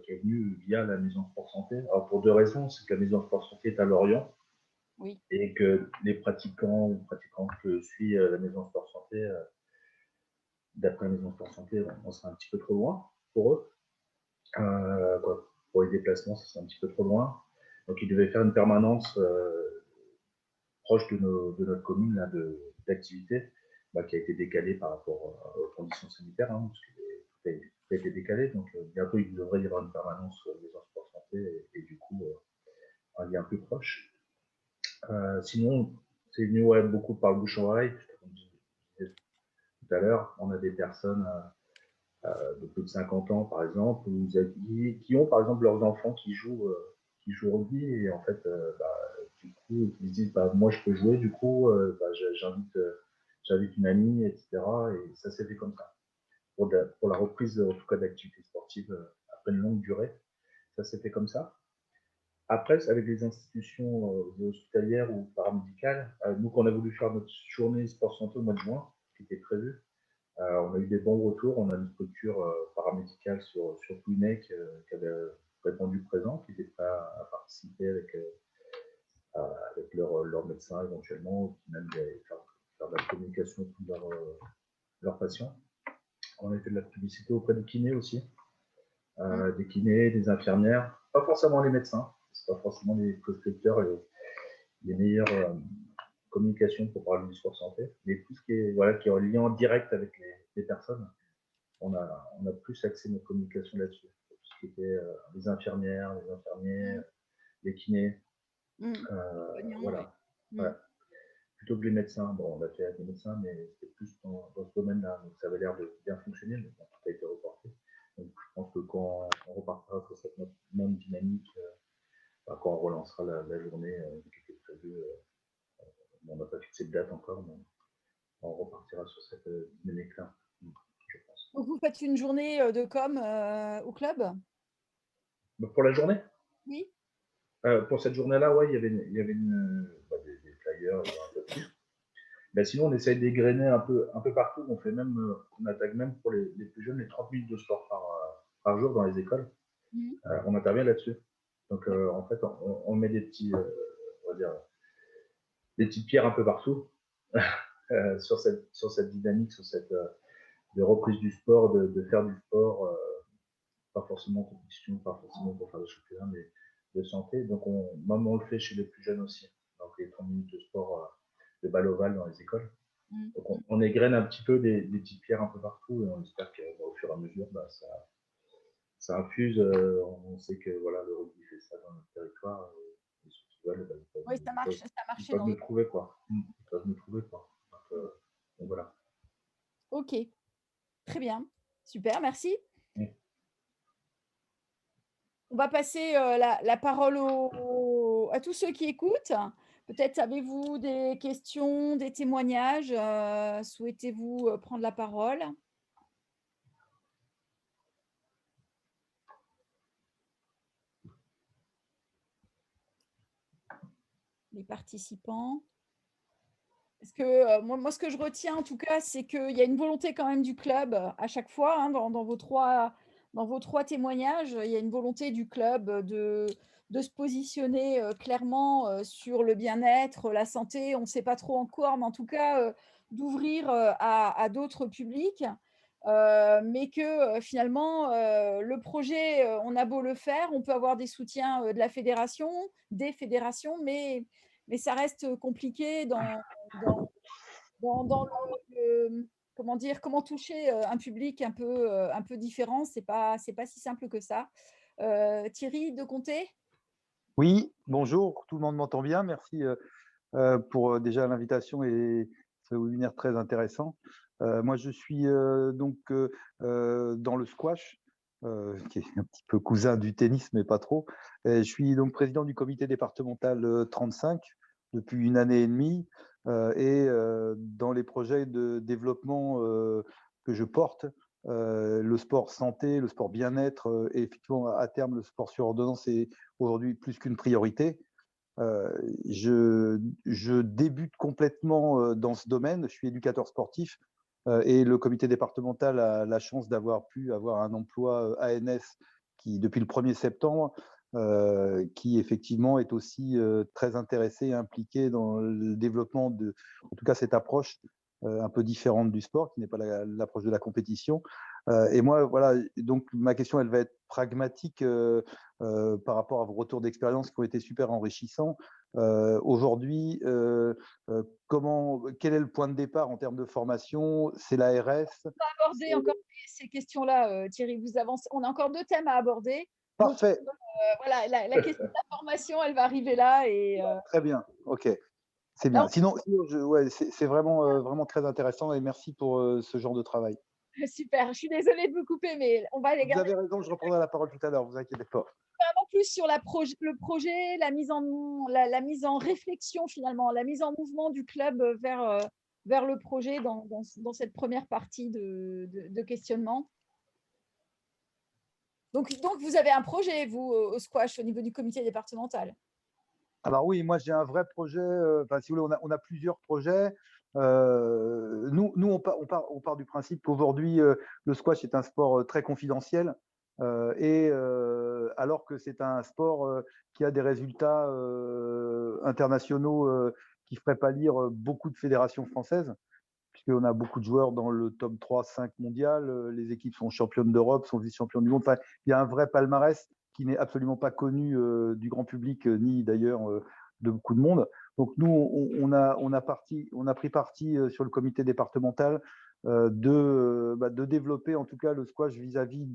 qui est venue via la maison sport santé. Alors, pour deux raisons. C'est que la maison sport santé est à Lorient. Oui. Et que les pratiquants ou pratiquantes que suit la maison sport santé, d'après la maison sport santé, on serait un petit peu trop loin pour eux. Pour les déplacements, ça serait un petit peu trop loin. Donc, ils devaient faire une permanence proche de notre commune là, d'activité, qui a été décalée par rapport aux conditions sanitaires, hein, parce que tout a été décalé. Donc, bientôt, il devrait y avoir une permanence maison sport santé et du coup, un lien plus proche. Sinon, c'est venu beaucoup par le bouche à oreille. Comme je disais tout à l'heure, on a des personnes de plus de 50 ans, par exemple, qui ont, par exemple, leurs enfants qui jouent au rugby et en fait, du coup, ils se disent, moi, je peux jouer, du coup, j'invite une amie, etc. Et ça s'est fait comme ça. Pour la reprise, en tout cas, d'activité sportive après une longue durée, ça s'est fait comme ça. Après, avec les institutions hospitalières ou paramédicales, nous, quand on a voulu faire notre journée sport santé au mois de juin, qui était prévu, on a eu des bons retours. On a une structure paramédicale sur Plouhinec qui avait répondu présent, qui était prêt à participer avec leur médecin éventuellement, ou même faire de la communication avec leurs patients. On a fait de la publicité auprès des kinés aussi, des kinés, des infirmières, pas forcément les médecins, c'est pas forcément les prescripteurs et les meilleures communications pour parler du sport santé, mais tout ce qui est en lien direct avec les personnes. On a plus axé notre communication là-dessus. Tout ce qui était les infirmières, les infirmiers, les kinés. Voilà. Ouais. Plutôt que les médecins. Bon, on a fait avec les médecins, mais c'était plus dans ce domaine-là. Donc ça avait l'air de bien fonctionner, mais bon, tout a été reporté. Donc je pense que quand on repartira sur cette même dynamique, quand on relancera la journée qui était prévue, on n'a pas fixé de date encore, mais on repartira sur cette dynamique-là. Donc, vous faites une journée de com au club? Pour la journée? Oui. Pour cette journée-là, ouais, il y avait des flyers, il y avait un peu plus. Ben, sinon, on essaye d'égrener un peu partout. On fait même, on attaque même pour les plus jeunes les 30 minutes de sport par jour dans les écoles. Mhm. On intervient là-dessus. Donc, en fait, on met des petits, on va dire, des petites pierres un peu partout sur cette dynamique, sur cette de reprise du sport, de faire du sport, pas forcément compétition, pas forcément pour faire des championnats, mais de santé. Donc, même on le fait chez les plus jeunes aussi. Donc, les 30 minutes de sport de balle ovale dans les écoles. Donc, on égrène un petit peu des petites pierres un peu partout et on espère qu'au fur et à mesure, ça infuse. On sait que voilà, le rugby fait ça dans notre territoire. Et ceux qui veulent, Oui, ça marche, ça ils marchait peuvent dans nous d'autres. trouver, quoi. Ils peuvent nous trouver, quoi. Donc voilà. Ok, très bien, super, merci. Mm. On va passer la parole à tous ceux qui écoutent. Peut-être avez-vous des questions, des témoignages, souhaitez-vous prendre la parole? Les participants. Parce que moi, ce que je retiens en tout cas, c'est qu'il y a une volonté quand même du club à chaque fois, hein, dans vos trois témoignages, il y a une volonté du club de se positionner clairement sur le bien-être, la santé, on ne sait pas trop encore, mais en tout cas d'ouvrir à d'autres publics. Mais que finalement, le projet, on a beau le faire, on peut avoir des soutiens de la fédération, des fédérations, mais ça reste compliqué dans comment dire, comment toucher un public un peu différent. C'est pas si simple que ça. Thierry de Comté? Oui, bonjour, tout le monde m'entend bien. Merci pour déjà l'invitation et ce webinaire très intéressant. Moi, je suis donc dans le squash, qui est un petit peu cousin du tennis, mais pas trop. Et je suis donc président du comité départemental 35 depuis 1 année et demie. Et dans les projets de développement que je porte, le sport santé, le sport bien-être, et effectivement à terme le sport sur ordonnance est aujourd'hui plus qu'une priorité. Je débute complètement dans ce domaine. Je suis éducateur sportif et le comité départemental a la chance d'avoir pu avoir un emploi ANS qui, depuis le 1er septembre, qui effectivement est aussi très intéressé et impliqué dans le développement de, en tout cas, cette approche un peu différente du sport, qui n'est pas l'approche de la compétition. Et moi, voilà, donc ma question, elle va être pragmatique par rapport à vos retours d'expérience qui ont été super enrichissants. Aujourd'hui, quel est le point de départ en termes de formation? C'est l'ARS? On va aborder encore ces questions-là, Thierry. Vous avancez. On a encore 2 thèmes à aborder. Parfait. Voilà, la question de la formation, elle va arriver là. Et, très bien, ok. C'est bien. Sinon ouais, c'est vraiment, vraiment très intéressant et merci pour ce genre de travail. Super, je suis désolée de vous couper, mais on va les garder. Vous avez raison, je reprendrai la parole tout à l'heure, vous inquiétez pas. Vraiment plus sur le projet, la mise en réflexion finalement, la mise en mouvement du club vers le projet dans cette première partie de questionnement. Donc, vous avez un projet, vous, au squash, au niveau du comité départemental? Alors oui, moi j'ai un vrai projet. Si vous voulez, on a plusieurs projets. Nous on part du principe qu'aujourd'hui le squash est un sport très confidentiel et alors que c'est un sport qui a des résultats internationaux qui feraient pâlir beaucoup de fédérations françaises, puisqu'on a beaucoup de joueurs dans le top 3-5 mondial. Les équipes sont championnes d'Europe, sont vice-championnes du monde. Enfin, il y a un vrai palmarès qui n'est absolument pas connu du grand public, ni d'ailleurs de beaucoup de monde. Donc nous, on a pris parti sur le comité départemental de développer en tout cas le squash vis-à-vis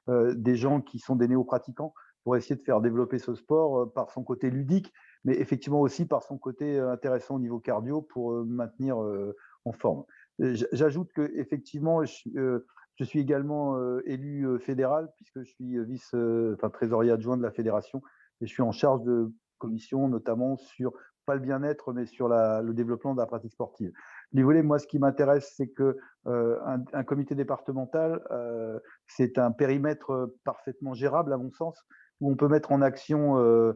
des gens qui sont des néo-pratiquants, pour essayer de faire développer ce sport par son côté ludique, mais effectivement aussi par son côté intéressant au niveau cardio pour maintenir en forme. J'ajoute que effectivement, je suis également élu fédéral puisque je suis trésorier adjoint de la fédération et je suis en charge de commission notamment sur pas le bien-être mais sur le développement de la pratique sportive. Si vous voulez, moi ce qui m'intéresse c'est que un comité départemental c'est un périmètre parfaitement gérable à mon sens où on peut mettre en action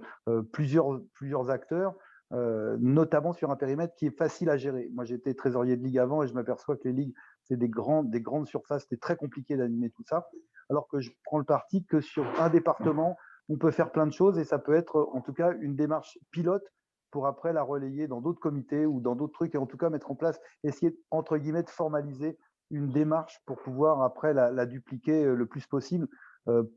plusieurs acteurs. notamment sur un périmètre qui est facile à gérer. Moi, j'étais trésorier de ligue avant et je m'aperçois que les ligues, c'est des grandes surfaces, c'est très compliqué d'animer tout ça, alors que je prends le parti que sur un département, on peut faire plein de choses et ça peut être en tout cas une démarche pilote pour après la relayer dans d'autres comités ou dans d'autres trucs et en tout cas mettre en place, essayer entre guillemets de formaliser une démarche pour pouvoir après la dupliquer le plus possible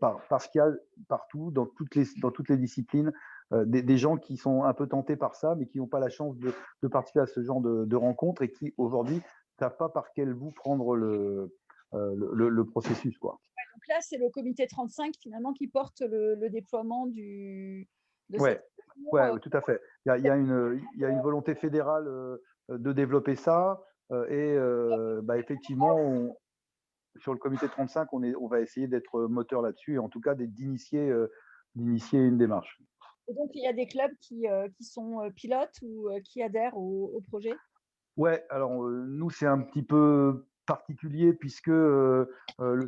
parce qu'il y a partout, dans toutes les disciplines, des gens qui sont un peu tentés par ça, mais qui n'ont pas la chance de participer à ce genre de rencontres et qui aujourd'hui ne savent pas par quel bout prendre le processus, quoi. Donc là, c'est le comité 35 finalement qui porte le déploiement de Ouais, cette ouais, tout à fait. Il y a une volonté fédérale de développer ça effectivement, sur le comité 35, on va essayer d'être moteur là-dessus et en tout cas d'initier une démarche. Et donc, il y a des clubs qui sont pilotes ou qui adhèrent au projet? Ouais, alors nous, c'est un petit peu particulier puisque le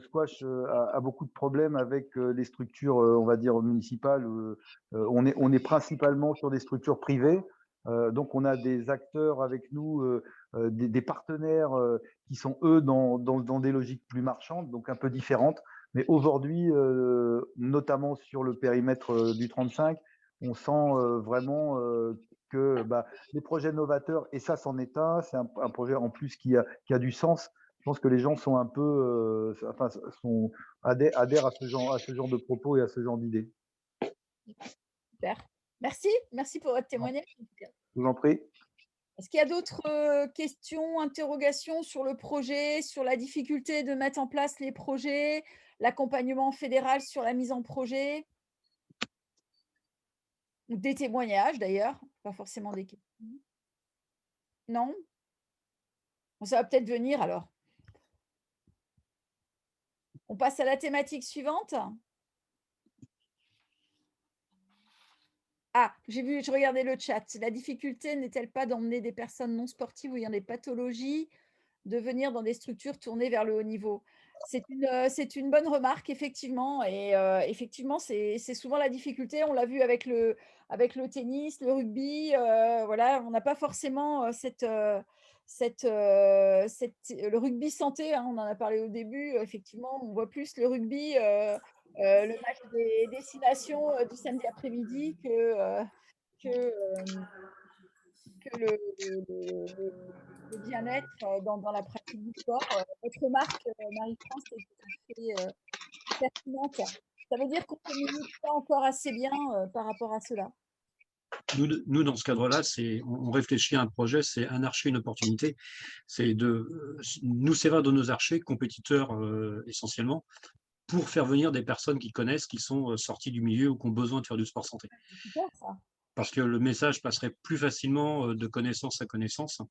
squash a beaucoup de problèmes avec les structures, on va dire, municipales. On est principalement sur des structures privées. Donc, on a des acteurs avec nous, des partenaires qui sont, eux, dans des logiques plus marchandes, donc un peu différentes. Mais aujourd'hui, notamment sur le périmètre du 35, on sent vraiment que les projets novateurs, et ça, c'en est un, c'est un projet en plus qui a du sens. Je pense que les gens sont un peu, adhèrent à ce genre de propos et à ce genre d'idées. Super. Merci pour votre témoignage. Je vous en prie. Est-ce qu'il y a d'autres questions, interrogations sur le projet, sur la difficulté de mettre en place les projets, l'accompagnement fédéral sur la mise en projet? Ou des témoignages d'ailleurs, pas forcément des questions. Non? Bon, ça va peut-être venir alors. On passe à la thématique suivante. Ah, je regardais le chat. La difficulté n'est-elle pas d'emmener des personnes non sportives ou ayant des pathologies de venir dans des structures tournées vers le haut niveau? C'est une bonne remarque, effectivement. Et effectivement, c'est souvent la difficulté. On l'a vu avec le tennis, le rugby. Voilà, on n'a pas forcément le rugby santé, hein, on en a parlé au début. Effectivement, on voit plus le rugby, le match des destinations du samedi après-midi que le bien-être dans la pratique du sport. Votre remarque, Marie-France, est tout à fait pertinente. Ça veut dire qu'on ne communique pas encore assez bien par rapport à cela. Nous, dans ce cadre-là, on réfléchit à un projet, c'est un archer, une opportunité. C'est de nous servir de nos archers, compétiteurs essentiellement, pour faire venir des personnes qui connaissent, qui sont sorties du milieu ou qui ont besoin de faire du sport santé. C'est super, ça. Parce que le message passerait plus facilement de connaissance à connaissance,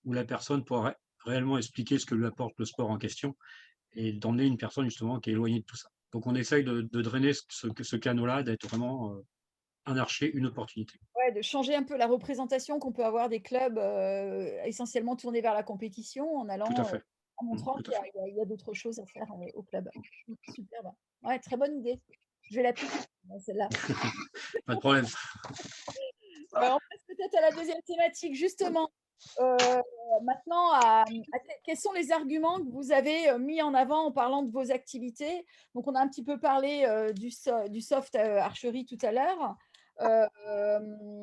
où la personne pourrait réellement expliquer ce que lui apporte le sport en question et d'emmener une personne justement qui est éloignée de tout ça. Donc on essaye de drainer ce canal-là, d'être vraiment un archer, une opportunité. Ouais, de changer un peu la représentation qu'on peut avoir des clubs essentiellement tournés vers la compétition en allant, Tout à fait. en montrant qu'il y a d'autres choses à faire au club. Superbe. Ouais, très bonne idée. Je vais l'appliquer, celle-là. Pas de problème. On passe peut-être à la deuxième thématique, justement. Maintenant, quels sont les arguments que vous avez mis en avant en parlant de vos activités? Donc, on a un petit peu parlé du soft archerie tout à l'heure.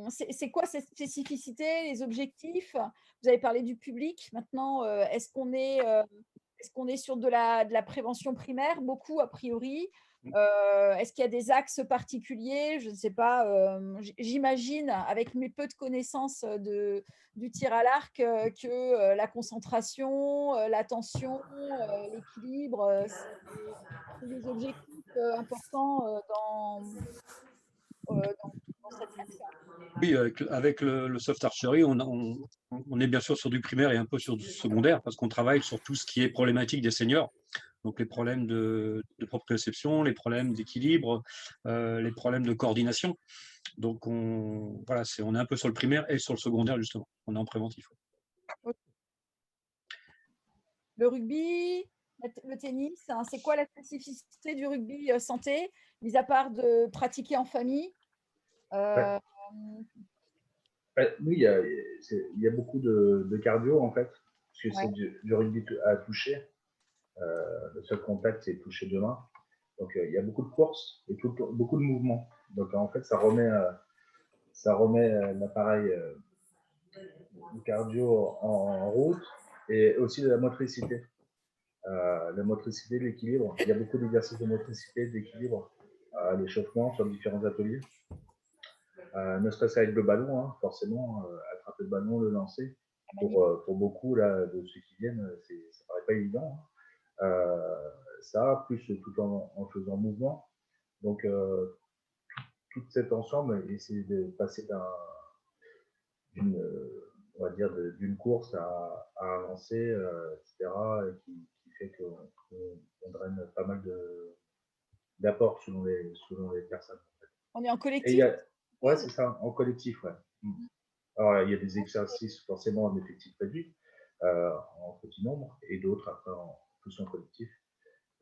C'est quoi cette spécificité, les objectifs? Vous avez parlé du public. Maintenant, est-ce qu'on est sur de la prévention primaire? Beaucoup, a priori. Est-ce qu'il y a des axes particuliers? Je ne sais pas. J'imagine, avec mes peu de connaissances du tir à l'arc, que la concentration, l'attention, l'équilibre, c'est des objectifs importants dans cette axe. Oui, avec le soft archery, on est bien sûr sur du primaire et un peu sur du secondaire parce qu'on travaille sur tout ce qui est problématique des seniors. Donc les problèmes de proprioception, les problèmes d'équilibre, les problèmes de coordination. Donc on est un peu sur le primaire et sur le secondaire justement. On est en préventif. Le rugby, le tennis, hein, c'est quoi la spécificité du rugby santé, mis à part de pratiquer en famille? Nous, il y a beaucoup de cardio, en fait, parce que Ouais. c'est du rugby à toucher. Le seul contact, c'est toucher de main. Donc, il y a beaucoup de courses et beaucoup de mouvements. Donc, en fait, ça remet l'appareil du cardio en route et aussi de la motricité. La motricité, l'équilibre. Il y a beaucoup d'exercices de motricité, d'équilibre, l'échauffement sur différents ateliers. Ne serait-ce qu'avec le ballon, hein, forcément, attraper le ballon, le lancer. Pour beaucoup là, de ceux qui viennent, ça paraît pas évident. Hein. Ça, plus tout en faisant mouvement. Donc, tout cet ensemble, essayer de passer on va dire d'une course à un lancer, etc., qui fait qu'on draine pas mal d'apports selon les personnes. On est en Et collectif? ouais, c'est ça, en collectif, ouais. Alors, il y a des exercices forcément en effectif réduit, en petit nombre, et d'autres après plus en collectif.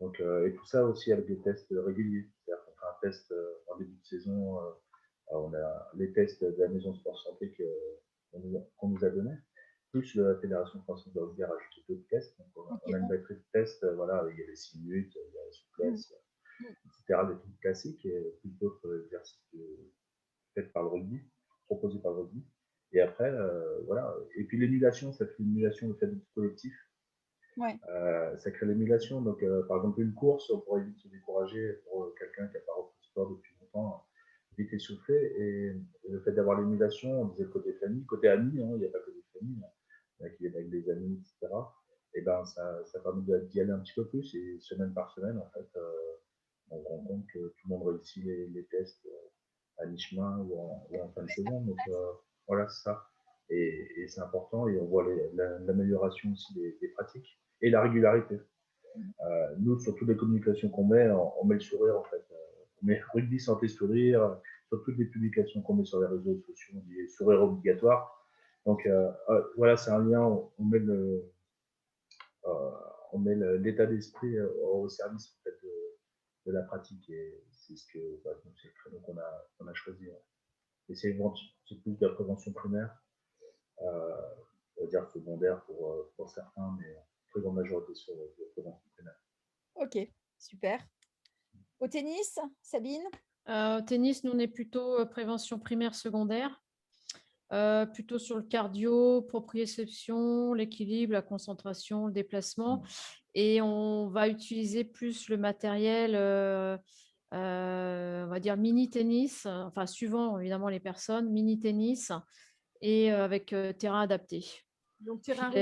Donc, et tout ça aussi avec des tests réguliers. C'est-à-dire qu'on fait un test en début de saison, on a les tests de la Maison Sport Santé qu'on nous a donné, plus la Fédération française de rugby a rajouté d'autres tests. Donc, on a une batterie de tests, voilà, il y a les 6 minutes, il y a la souplesse, etc., des trucs classiques, et plus d'autres exercices faits par le rugby, proposés par le rugby. Et après, voilà. Et puis l'émulation, ça fait l'émulation, le fait d'être collectif. Ouais. Ça crée l'émulation. Donc, par exemple, une course, on pourrait vite se décourager pour quelqu'un qui n'a pas repris le sport depuis longtemps, vite essoufflé. Et le fait d'avoir l'émulation, on disait côté famille, côté amis, hein, il n'y a pas que des familles, il y en a qui viennent avec des amis, etc. Et ben, ça permet d'y aller un petit peu plus. Et semaine par semaine, en fait, on rend compte que tout le monde réussit les tests à mi-chemin ou en fin de saison. Donc, voilà, c'est ça. Et c'est important. Et on voit l'amélioration aussi des pratiques et la régularité. Nous, sur toutes les communications qu'on met, on met le sourire, en fait. On met rugby, santé, sourire. Sur toutes les publications qu'on met sur les réseaux sociaux, on dit sourire obligatoire. Donc, voilà, c'est un lien. On met l'état d'esprit au service, en fait, de la pratique. Et c'est ce que c'est le créneau qu'on a choisi. Et c'est plus de la prévention primaire, on va dire secondaire pour certains, mais très grande majorité sur la prévention primaire. Ok, super. Au tennis, Sabine? Au tennis, nous, on est plutôt prévention primaire, secondaire, plutôt sur le cardio, proprioception, l'équilibre, la concentration, le déplacement. Et on va utiliser plus le matériel, on va dire mini-tennis, enfin suivant évidemment les personnes, mini-tennis et avec terrain adapté. Donc, terrain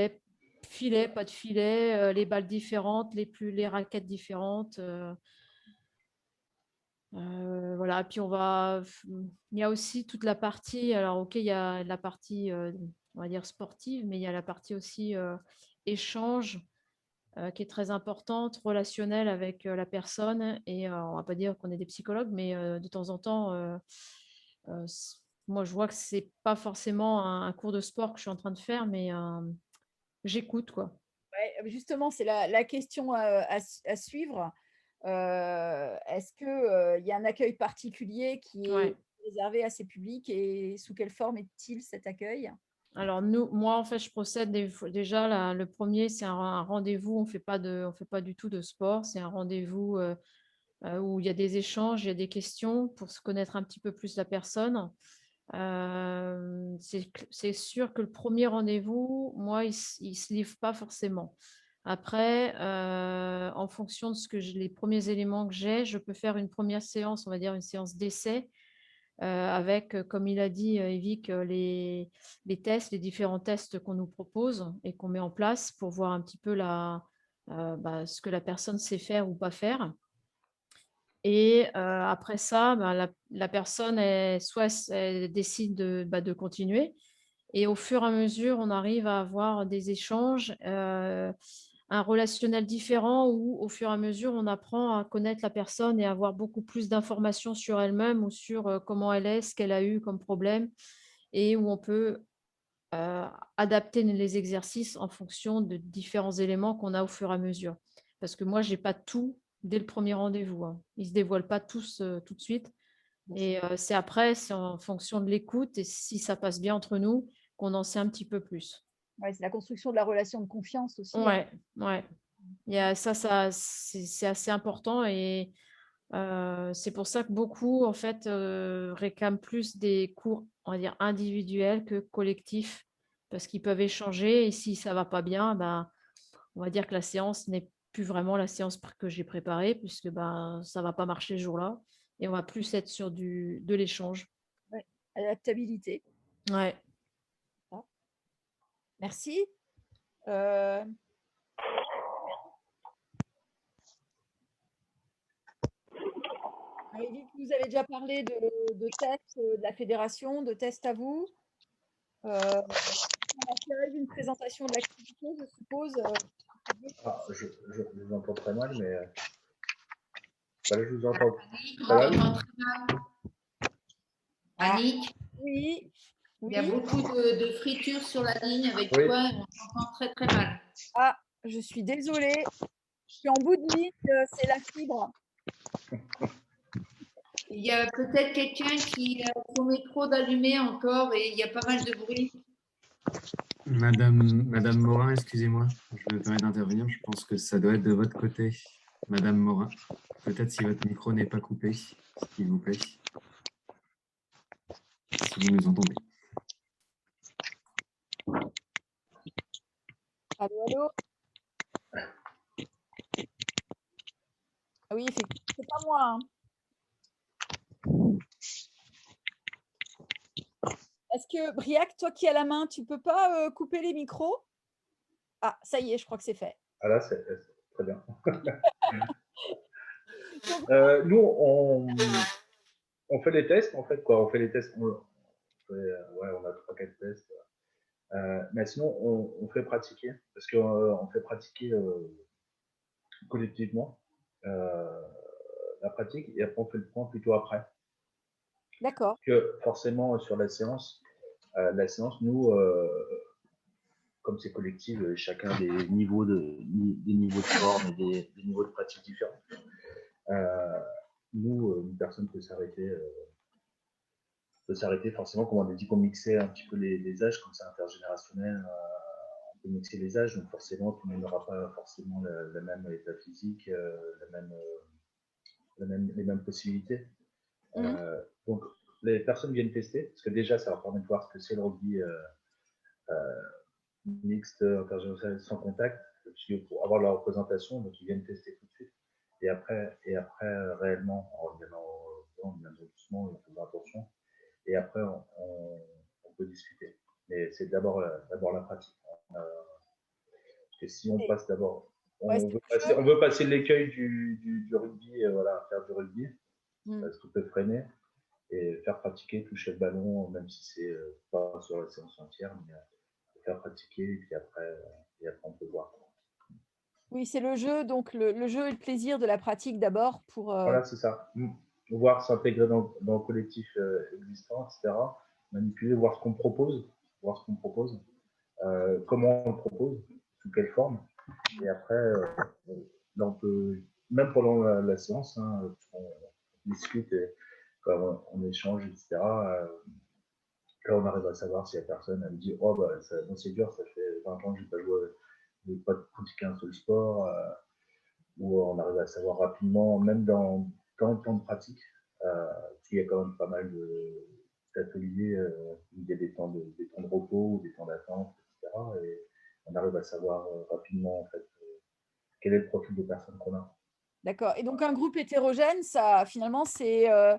Filet, pas de filet, les balles différentes, les raquettes différentes. Voilà, puis il y a aussi toute la partie, alors ok, il y a la partie, on va dire sportive, mais il y a la partie aussi échange qui est très importante, relationnelle avec la personne. Et on va pas dire qu'on est des psychologues, mais de temps en temps, moi je vois que c'est pas forcément un cours de sport que je suis en train de faire, mais j'écoute quoi. Ouais, justement, c'est la question à suivre. Est-ce qu'il y a un accueil particulier qui est Ouais. réservé à ces publics et sous quelle forme est-il cet accueil? Alors moi en fait je procède déjà le premier c'est un rendez-vous, on fait pas du tout de sport, c'est un rendez-vous où il y a des échanges, il y a des questions pour se connaître un petit peu plus la personne. C'est sûr que le premier rendez-vous, moi il se livre pas forcément. Après, en fonction de les premiers éléments que j'ai, je peux faire une première séance, on va dire une séance d'essai avec, comme il a dit Evic, les tests, les différents tests qu'on nous propose et qu'on met en place pour voir un petit peu ce que la personne sait faire ou pas faire. Et après ça, la personne, soit elle décide de continuer. Et au fur et à mesure, on arrive à avoir des échanges, un relationnel différent où au fur et à mesure, on apprend à connaître la personne et à avoir beaucoup plus d'informations sur elle-même ou sur comment elle est, ce qu'elle a eu comme problème et où on peut adapter les exercices en fonction de différents éléments qu'on a au fur et à mesure. Parce que moi, je n'ai pas tout dès le premier rendez-vous. Hein. Ils ne se dévoilent pas tous tout de suite. Et c'est après, c'est en fonction de l'écoute et si ça passe bien entre nous, qu'on en sait un petit peu plus. Ouais, c'est la construction de la relation de confiance aussi, hein. Ouais, ouais. Il y a ça c'est assez important et c'est pour ça que beaucoup, en fait, réclament plus des cours, on va dire, individuels que collectifs, parce qu'ils peuvent échanger et si ça va pas bien, ben, on va dire que la séance n'est plus vraiment la séance que j'ai préparée, puisque ben, ça va pas marcher ce jour-là et on va plus être sur de l'échange. Ouais, adaptabilité. Ouais. Merci. Euh, Marie-Vic, vous avez déjà parlé de tests de la fédération, de tests à vous. On a fait une présentation de l'activité, je suppose. Ah, je vous entends très mal, mais là, je vous entends. Annick, Ça on va? t'entend très mal. Annick, Oui, il y a oui. beaucoup de friture sur la ligne avec Oui. toi et on t'entend très très mal. Ah, je suis désolée. Je suis en bout de ligne, c'est la fibre. Il y a peut-être quelqu'un qui a son micro d'allumé encore et il y a pas mal de bruit. Madame Morin, excusez-moi, je me permets d'intervenir. Je pense que ça doit être de votre côté. Madame Morin, peut-être si votre micro n'est pas coupé, s'il vous plaît. Si vous nous entendez. Allô, allô. Ah oui, c'est pas moi, hein. Est-ce que, Briac, toi qui as la main, tu peux pas couper les micros? Ah, ça y est, je crois que c'est fait. Ah là, c'est très bien. Nous, on fait des tests, en fait, quoi. On fait les tests. Ouais, on a 3-4 tests. Mais sinon, on fait pratiquer. Parce qu'on fait pratiquer collectivement la pratique et après, on fait le point plutôt après. D'accord. Que forcément, sur la séance, nous, comme c'est collectif, chacun a des niveaux de forme et des niveaux de pratique différents. Nous, une personne peut s'arrêter forcément, comme on a dit qu'on mixait un petit peu les âges, comme c'est intergénérationnel, on peut mixer les âges, donc forcément tout le monde n'aura pas forcément le même état physique, les mêmes possibilités. Donc les personnes viennent tester, parce que déjà ça leur permet de voir ce que c'est le rugby mixte, intergénérationnel, sans contact, pour avoir la représentation, donc ils viennent tester tout de suite. Et après réellement, en revenant doucement, en faisant attention, et après on peut discuter. Mais c'est d'abord la pratique. Parce que si on passe d'abord, Ouais, on veut passer l'écueil du rugby, voilà, faire du rugby, ce qui peut freiner, et faire pratiquer, toucher le ballon, même si c'est pas sur la séance entière, mais faire pratiquer, et puis après on peut voir. Oui, c'est le jeu, donc le jeu et le plaisir de la pratique d'abord pour. Voilà, c'est ça. Voir s'intégrer dans le collectif existant, etc. Manipuler, voir ce qu'on propose, comment on le propose, sous quelle forme. Et après, là, on peut, même pendant la séance, hein, on discute, et, on échange, etc. Là, on arrive à savoir si la personne elle me dit oh bah c'est dur, ça fait 20 ans que j'ai pas pratiqué un seul sport, ou on arrive à savoir rapidement, même dans le temps de pratique, qu'il y a quand même pas mal d'ateliers où il y a des temps de repos, des temps d'attente, etc. Et on arrive à savoir rapidement en fait quel est le profil de personnes qu'on a. D'accord. Et donc un groupe hétérogène, ça finalement ça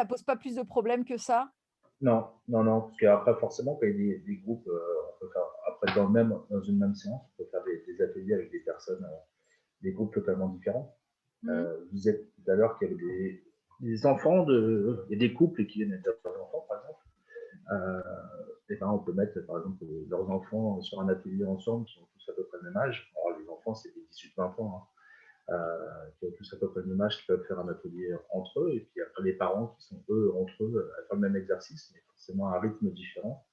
pose pas plus de problèmes que ça? Non, parce qu'après forcément quand il y a des groupes, on peut faire après dans une même séance, on peut faire des ateliers avec des personnes, des groupes totalement différents. Vous disiez tout à l'heure qu'il y avait des enfants, il y a des couples qui viennent avec leurs enfants, par exemple. Et ben, on peut mettre, par exemple, leurs enfants sur un atelier ensemble, qui ont tous à peu près le même âge. Alors, les enfants, c'est des 18-20 ans, hein, qui ont tous à peu près le même âge, qui peuvent faire un atelier entre eux. Et puis après, les parents qui sont, eux, entre eux, à faire le même exercice, mais forcément à un rythme différent.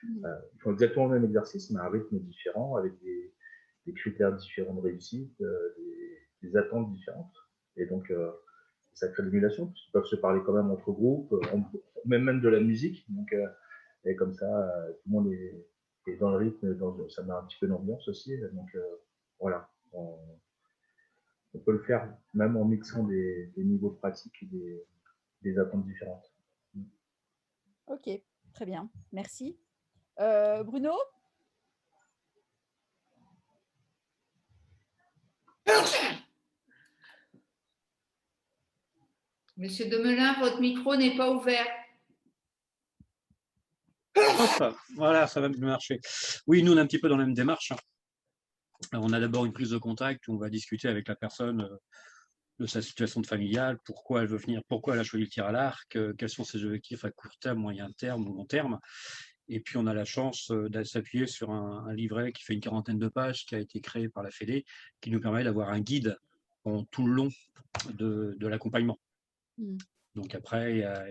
Ils font exactement le même exercice, mais à un rythme différent, avec des critères différents de réussite, des attentes différentes. Et donc, ça crée de l'émulation, parce qu'ils peuvent se parler quand même entre groupes, même de la musique. Donc, et comme ça, tout le monde est dans le rythme, ça met un petit peu d'ambiance aussi. Donc, voilà. On peut le faire même en mixant des niveaux de pratique et des attentes différentes. Ok, très bien, merci. Bruno? Monsieur Demelin, votre micro n'est pas ouvert. Hop, voilà, ça va mieux marcher. Oui, nous, on est un petit peu dans la même démarche. Alors, on a d'abord une prise de contact où on va discuter avec la personne de sa situation familiale, pourquoi elle veut venir, pourquoi elle a choisi le tir à l'arc, quels sont ses objectifs à court terme, moyen terme ou long terme. Et puis, on a la chance de s'appuyer sur un livret qui fait une 40aine de pages, qui a été créé par la Fédé, qui nous permet d'avoir un guide en tout le long de l'accompagnement. Donc après, il y a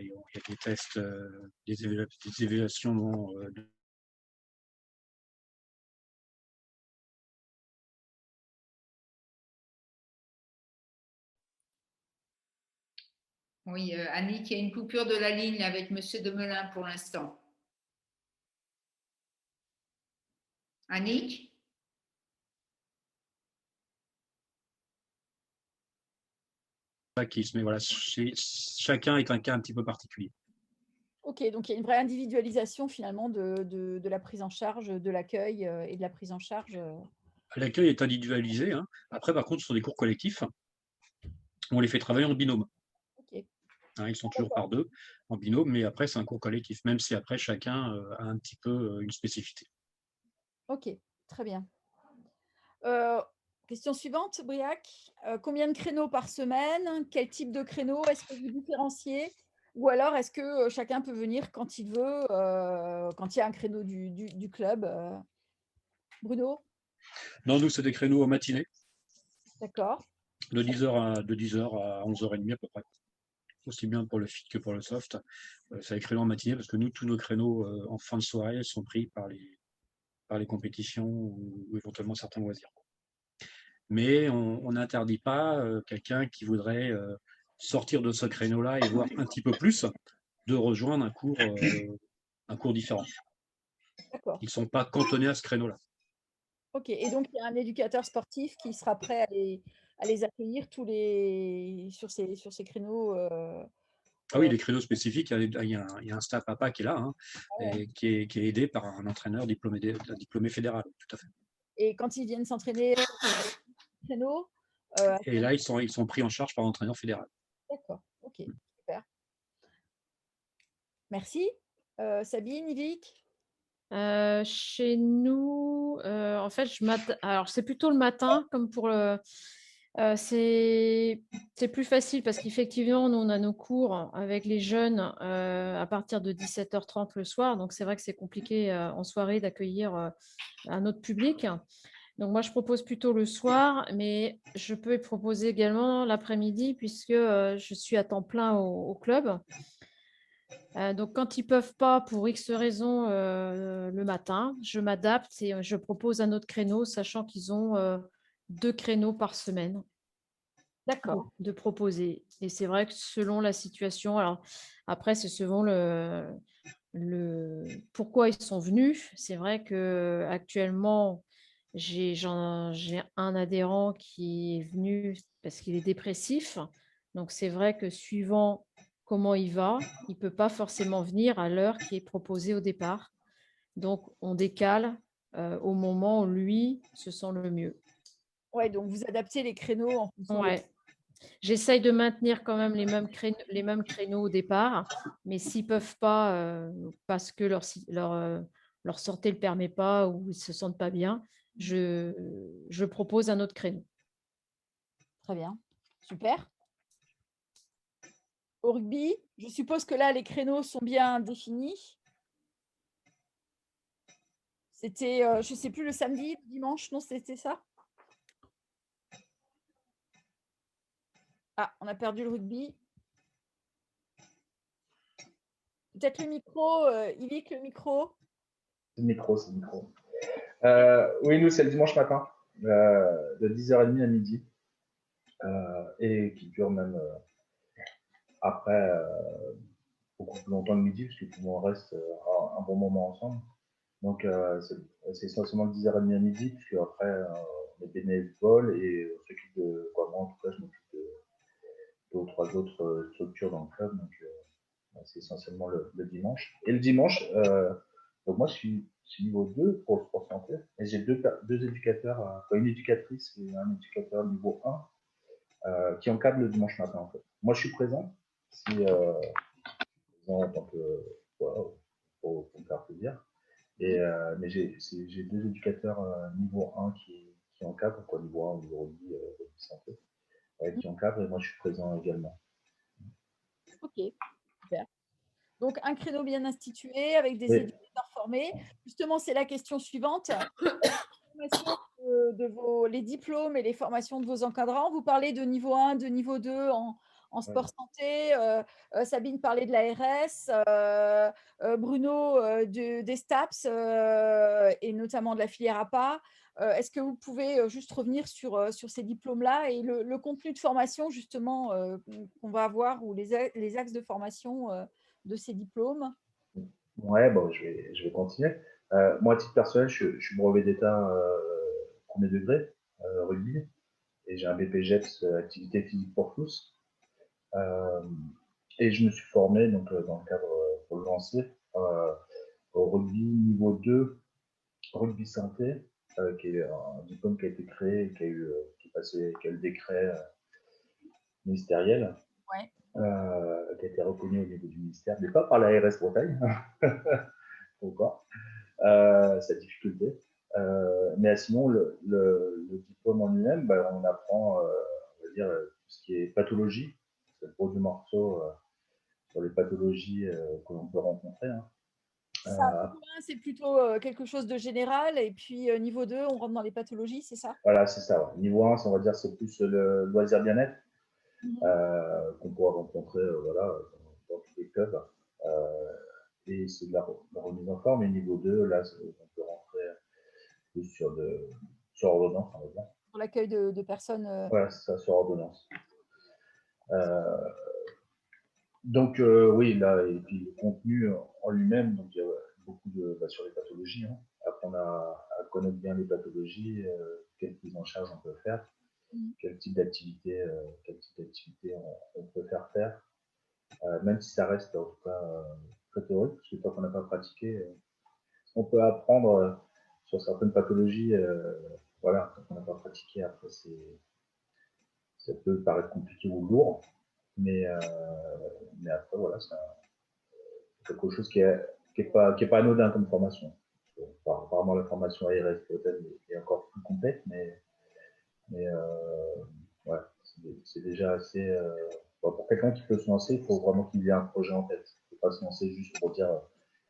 des tests, des évaluations Oui, Annick, il y a une coupure de la ligne avec Monsieur Demelin pour l'instant. Annick? mais voilà, chacun est un cas un petit peu particulier. Ok, donc il y a une vraie individualisation finalement de la prise en charge, de l'accueil et de la prise en charge. L'accueil est individualisé. Hein. Après, par contre, ce sont des cours collectifs. On les fait travailler en binôme. Ok. Hein, ils sont toujours par deux en binôme, mais après, c'est un cours collectif, même si après, chacun a un petit peu une spécificité. Ok, très bien. Question suivante, Briac. Combien de créneaux par semaine? Quel type de créneau? Est-ce que vous différenciez? Ou alors est-ce que chacun peut venir quand il veut, quand il y a un créneau du club? Bruno? Non, nous, c'est des créneaux en matinée, D'accord. de 10h à 11h30 à peu près. Aussi bien pour le fit que pour le soft. C'est des créneaux en matinée parce que nous, tous nos créneaux en fin de soirée sont pris par les compétitions ou éventuellement certains loisirs. Mais on n'interdit pas quelqu'un qui voudrait sortir de ce créneau-là et voir un petit peu plus, de rejoindre un cours différent. D'accord. Ils ne sont pas cantonnés à ce créneau-là. Ok. Et donc il y a un éducateur sportif qui sera prêt à les accueillir sur ces créneaux. Ah oui, les créneaux spécifiques, il y a un staff papa qui est là, hein, et qui est aidé par un entraîneur diplômé fédéral, tout à fait. Et quand ils viennent s'entraîner créneaux, Et là, ils sont pris en charge par l'entraîneur fédéral. d'accord, ok, super. Merci. Sabine, Yvick? Chez nous, en fait, alors c'est plutôt le matin, comme pour le. C'est plus facile parce qu'effectivement, nous, on a nos cours avec les jeunes à partir de 17h30 le soir. Donc, c'est vrai que c'est compliqué en soirée d'accueillir un autre public. Donc, moi, je propose plutôt le soir, mais je peux proposer également l'après-midi puisque je suis à temps plein au club. Donc, quand ils ne peuvent pas, pour X raisons, le matin, je m'adapte et je propose un autre créneau, sachant qu'ils ont 2 créneaux par semaine. D'accord. De proposer. Et c'est vrai que selon la situation, alors après, c'est selon pourquoi ils sont venus. C'est vrai que actuellement, j'ai un adhérent qui est venu parce qu'il est dépressif. Donc, c'est vrai que suivant comment il va, il ne peut pas forcément venir à l'heure qui est proposée au départ. Donc, on décale au moment où lui se sent le mieux. Ouais, donc vous adaptez les créneaux en fonction Ouais. J'essaye de maintenir quand même les mêmes créneaux au départ, mais s'ils ne peuvent pas, parce que leur santé ne le permet pas ou ils ne se sentent pas bien, je propose un autre créneau. Très bien, super. Au rugby, je suppose que là, les créneaux sont bien définis. C'était, je ne sais plus, le samedi, le dimanche, non, c'était ça? Ah, on a perdu le rugby. Peut-être le micro, Yvick, le micro. C'est le micro, c'est le micro. Oui, nous, c'est le dimanche matin, de 10h30 à midi, et qui dure même après, beaucoup plus longtemps le midi, parce que tout le monde reste un bon moment ensemble. Donc, c'est essentiellement de 10h30 à midi, puis après, on est bénévoles et on s'occupe de, quoi, moi en tout cas, je m'occupe de 2 ou 3 autres structures dans le club. Donc, c'est essentiellement le dimanche. Et le dimanche, donc moi, je suis niveau 2 pour le sport santé. Et j'ai deux éducateurs, une éducatrice et un éducateur niveau 1 qui encadrent le dimanche matin, en fait. Moi, je suis présent, si, en tant que, voilà, pour me faire plaisir. Mais j'ai 2 éducateurs niveau 1 qui encadrent, quoi, niveau 1 au niveau rugby santé, qui encadrent, et moi, je suis présent également. Ok, super. Donc, un créneau bien institué avec des Oui. éducateurs formés. Justement, c'est la question suivante. Les diplômes et les formations de vos encadrants. Vous parlez de niveau 1, de niveau 2 en sport santé. Sabine parlait de l'ARS, Bruno des STAPS et notamment de la filière APA. Est-ce que vous pouvez juste revenir sur ces diplômes-là et le contenu de formation justement qu'on va avoir ou les axes de formation de ces diplômes? Ouais, bon, je vais continuer. Moi, à titre personnel, je suis brevet d'État premier degré, rugby, et j'ai un BPGEPS, activité physique pour tous. Et je me suis formé donc, dans le cadre pour le lancer au rugby niveau 2, rugby santé, qui est un diplôme qui a été créé, qui a eu le décret ministériel, qui a été reconnu au niveau du ministère, mais pas par la RS Bretagne, pourquoi sa difficulté. Mais sinon, le diplôme en lui-même, on apprend, on va dire, tout ce qui est pathologie. C'est le gros du morceau sur les pathologies que l'on peut rencontrer. Hein. Ça, niveau 1, c'est plutôt quelque chose de général, et puis niveau 2, on rentre dans les pathologies, c'est ça? Voilà, c'est ça. Ouais. Niveau 1, on va dire, c'est plus le loisir bien-être qu'on pourra rencontrer voilà, dans tous les clubs. Et c'est de la remise en forme. Et niveau 2, là, on peut rentrer plus sur ordonnance, on va dire. Pour l'accueil de personnes. Voilà, c'est ça, sur ordonnance. Donc, oui, là, et puis le contenu en lui-même, donc il y a beaucoup sur les pathologies. Hein. Apprendre à connaître bien les pathologies, quelle prise en charge on peut faire, quel type d'activité on peut faire, même si ça reste en tout cas très théorique, parce que tant qu'on n'a pas pratiqué, on peut apprendre sur certaines pathologies, voilà, quand on n'a pas pratiqué, après ça peut paraître compliqué ou lourd, mais après voilà, c'est quelque chose qui est pas anodin comme formation. Apparemment la formation ARS peut-être est encore plus complète, mais ouais, c'est déjà assez. Pour quelqu'un qui peut se lancer, il faut vraiment qu'il ait un projet en tête. Il ne faut pas se lancer juste pour dire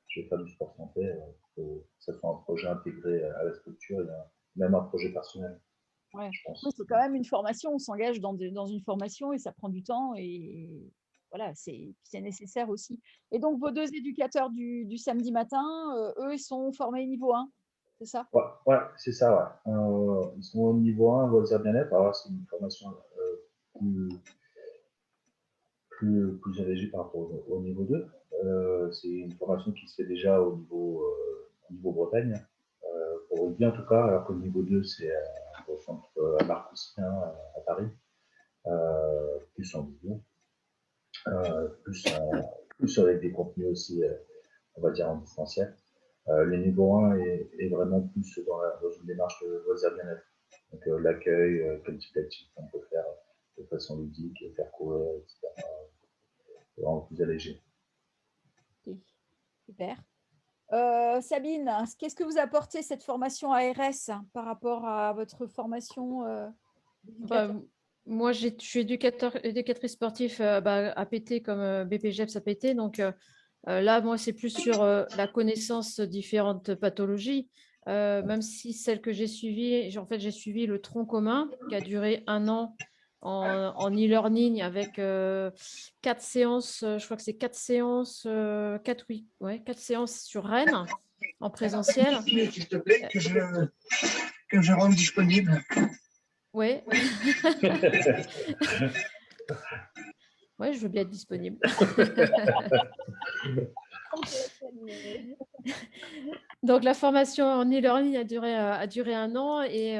je vais faire du sport santé. Il faut que ça soit un projet intégré à la structure et même un projet personnel. Ouais. Oui, c'est quand même une formation. On s'engage dans une formation et ça prend du temps. Et voilà, c'est nécessaire aussi. Et donc, vos 2 éducateurs du samedi matin, eux, ils sont formés niveau 1, c'est ça? Ouais, c'est ça, ouais. Ils sont au niveau 1, loisir bien-être. Alors, c'est une formation plus allégée par rapport au niveau 2. C'est une formation qui se fait déjà au niveau Bretagne, pour rugby en tout cas, alors que le niveau 2, c'est au centre Marcoussin à Paris, plus en vidéo, plus avec des contenus aussi, on va dire en distanciel. Le niveau 1 est vraiment plus dans une démarche de loisir bien-être. Donc l'accueil, quel type d'activité on peut faire de façon ludique, faire courir, etc. C'est vraiment plus allégé. Okay. Super. Sabine, qu'est-ce que vous apportez cette formation ARS par rapport à votre formation moi, je suis éducatrice sportive APT comme BPGEPS APT. Donc là, moi, c'est plus sur la connaissance de différentes pathologies. Même si celle que j'ai suivie, en fait, j'ai suivi le tronc commun qui a duré 1 an en e-learning avec 4 séances, je crois que c'est 4 séances, 4 séances sur Rennes en présentiel. S'il te plaît, que je rende disponible. Oui. Oui, je veux bien être disponible. Donc, la formation en e-learning a duré 1 an et